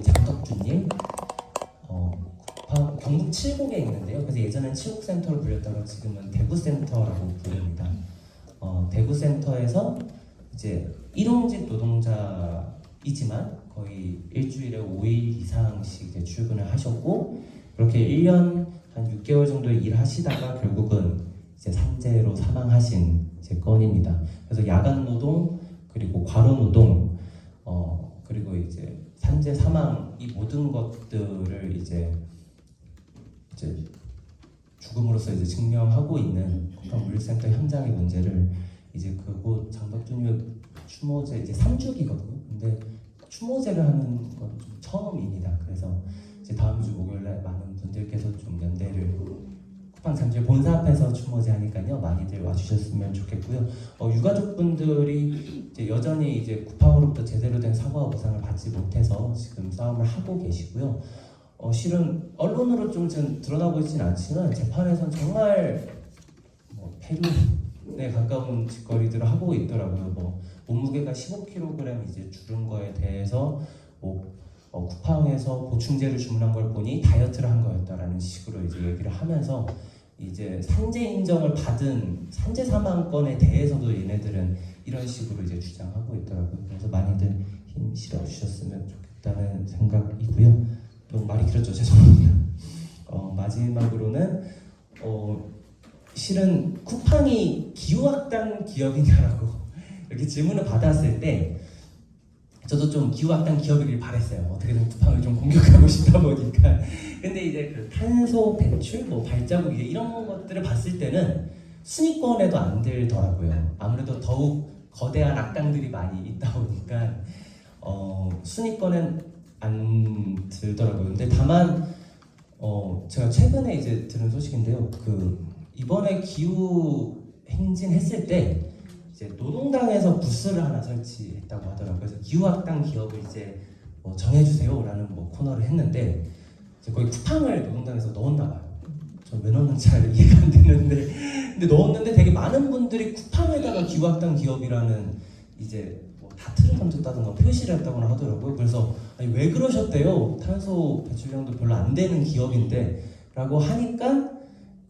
장덕준님 경북 칠곡에 있는데요. 그래서 예전엔 칠곡센터로 불렸다가 지금은 대구센터라고 부릅니다. 대구센터에서 이제 일용직 노동자이지만 거의 일주일에 5일 이상씩 이제 출근을 하셨고 그렇게 1년 한 6개월 정도 일하시다가 결국은 이제 산재로 사망하신 이제 건입니다. 그래서 야간 노동 그리고 과로 노동 그리고 이제 산재 사망 이 모든 것들을 이제 죽음으로써 이제 증명하고 있는 국방물류센터 현장의 문제를 이제 그곳 장덕준유 추모제 이제 3주기거든요. 근데 추모제를 하는 건 좀 처음입니다. 그래서 이제 다음 주 목요일날 많은 분들께서 좀 연대를 국방장주의 본사 앞에서 추모제 하니까요 많이들 와주셨으면 좋겠고요. 유가족분들이 이제 여전히 이제 국방으로부터 제대로 된 사과와 보상을 받지 못해서 지금 싸움을 하고 계시고요. 실은 언론으로 좀 드러나고 있지는 않지만 재판에서는 정말 폐륜에 가까운 짓거리들을 하고 있더라고요. 몸무게가 15kg 이제 줄은 거에 대해서 쿠팡에서 보충제를 주문한 걸 보니 다이어트를 한 거였다라는 식으로 이제 얘기를 하면서 이제 산재 인정을 받은 산재 사망건에 대해서도 얘네들은 이런 식으로 이제 주장하고 있더라고요. 그래서 많이들 힘 실어 주셨으면 좋겠다는 생각이고요. 너무 말이 길었죠. 죄송합니다. 마지막으로는 실은 쿠팡이 기후악당 기업이냐라고 이렇게 질문을 받았을 때 저도 좀 기후악당 기업이길 바랬어요. 어떻게든 쿠팡을 좀 공격하고 싶다 보니까. 근데 이제 그 탄소 배출, 발자국 이런 것들을 봤을 때는 순위권에도 안 들더라고요. 아무래도 더욱 거대한 악당들이 많이 있다 보니까 순위권엔 안 들더라고요. 근데 다만 제가 최근에 이제 들은 소식인데요. 이번에 기후 행진 했을 때 이제 노동당에서 부스를 하나 설치했다고 하더라고요. 그래서 기후악당 기업을 이제 정해주세요라는 코너를 했는데 이제 거기 쿠팡을 노동당에서 넣었나 봐요. 저 왜 넣는지 잘 이해가 안 되는데 근데 넣었는데 되게 많은 분들이 쿠팡에다가 기후악당 기업이라는 이제 다트를 던졌다든가 표시를 했다거나 하더라고요. 그래서 아니, 왜 그러셨대요? 탄소 배출량도 별로 안 되는 기업인데 라고 하니까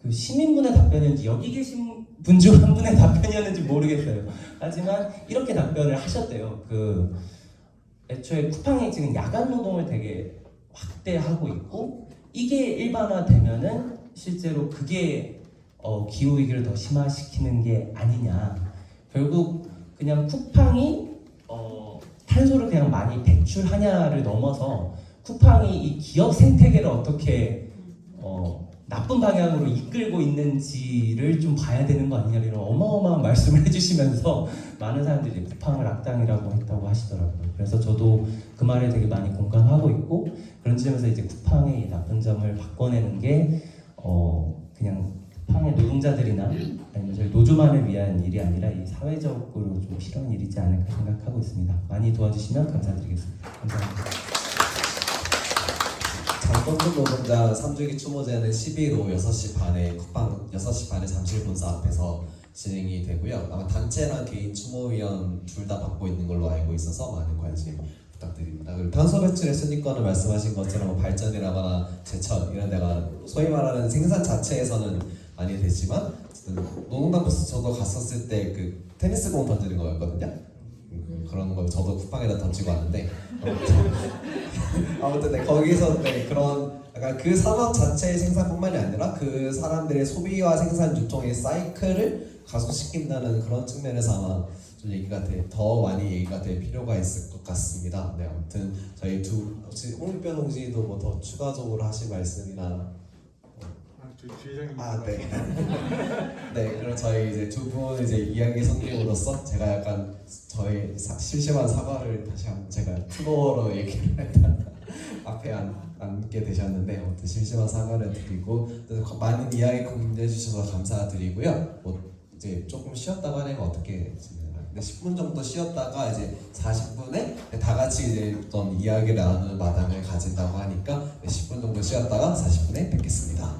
그 시민분의 답변인지 여기 계신 분 중 한 분의 답변이었는지 모르겠어요. 하지만 이렇게 답변을 하셨대요. 애초에 쿠팡이 지금 야간 노동을 되게 확대하고 있고 이게 일반화되면은 실제로 그게 기후 위기를 더 심화시키는 게 아니냐. 결국 그냥 쿠팡이 탄소를 그냥 많이 배출하냐를 넘어서 쿠팡이 이 기업 생태계를 어떻게 나쁜 방향으로 이끌고 있는지를 좀 봐야 되는 거 아니냐 이런 어마어마한 말씀을 해주시면서 많은 사람들이 쿠팡을 악당이라고 했다고 하시더라고요. 그래서 저도 그 말에 되게 많이 공감하고 있고 그런 점에서 이제 쿠팡의 이 나쁜 점을 바꿔내는 게 그냥 쿠팡의 노동자들이나 아니면 저희 노조만을 위한 일이 아니라 이 사회적으로 좀 필요한 일이지 않을까 생각하고 있습니다. 많이 도와주시면 감사드리겠습니다. 감사합니다. 장건준 노동자 3주기 추모제는 12일 오후 6시 반에 쿠팡 6시 반에 잠실본사 앞에서 진행이 되고요. 아마 단체랑 개인 추모위원 둘 다 받고 있는 걸로 알고 있어서 많은 관심 부탁드립니다. 그리고 탄소 배출의 순위권을 말씀하신 것처럼 발전이라거나 제천 이런 데가 소위 말하는 생산 자체에서는 많이 되지만 노동당 부스 저도 갔었을 때 그 테니스공 던지는 거였거든요. 그런 걸 저도 쿠팡에다 던지고 왔는데 아무튼 거기서 그런 약간 그 산업 자체의 생산뿐만이 아니라 그 사람들의 소비와 생산 유통의 사이클을 가속시킨다는 그런 측면에서 아마 좀 더 많이 얘기가 될 필요가 있을 것 같습니다. 네, 아무튼 저희 혹시 홍익변 동지도 더 추가적으로 하실 말씀이나 주회장님. 아, 네. 네, 그럼 저희 이제 두 분 이제 이야기 성님으로서 제가 약간 저희 심심한 사과를 다시 한번 제가 투어로 얘기를 일단 앞에 앉게 되셨는데 아무튼 심심한 사과를 드리고 또 많은 이야기 공유해 주셔서 감사드리고요. 뭐 이제 조금 쉬었다가 하면 어떻게 진행할까요? 10분 정도 쉬었다가 이제 40분에 다 같이 이제 어떤 이야기를 나누는 마당을 가진다고 하니까 10분 정도 쉬었다가 40분에 뵙겠습니다.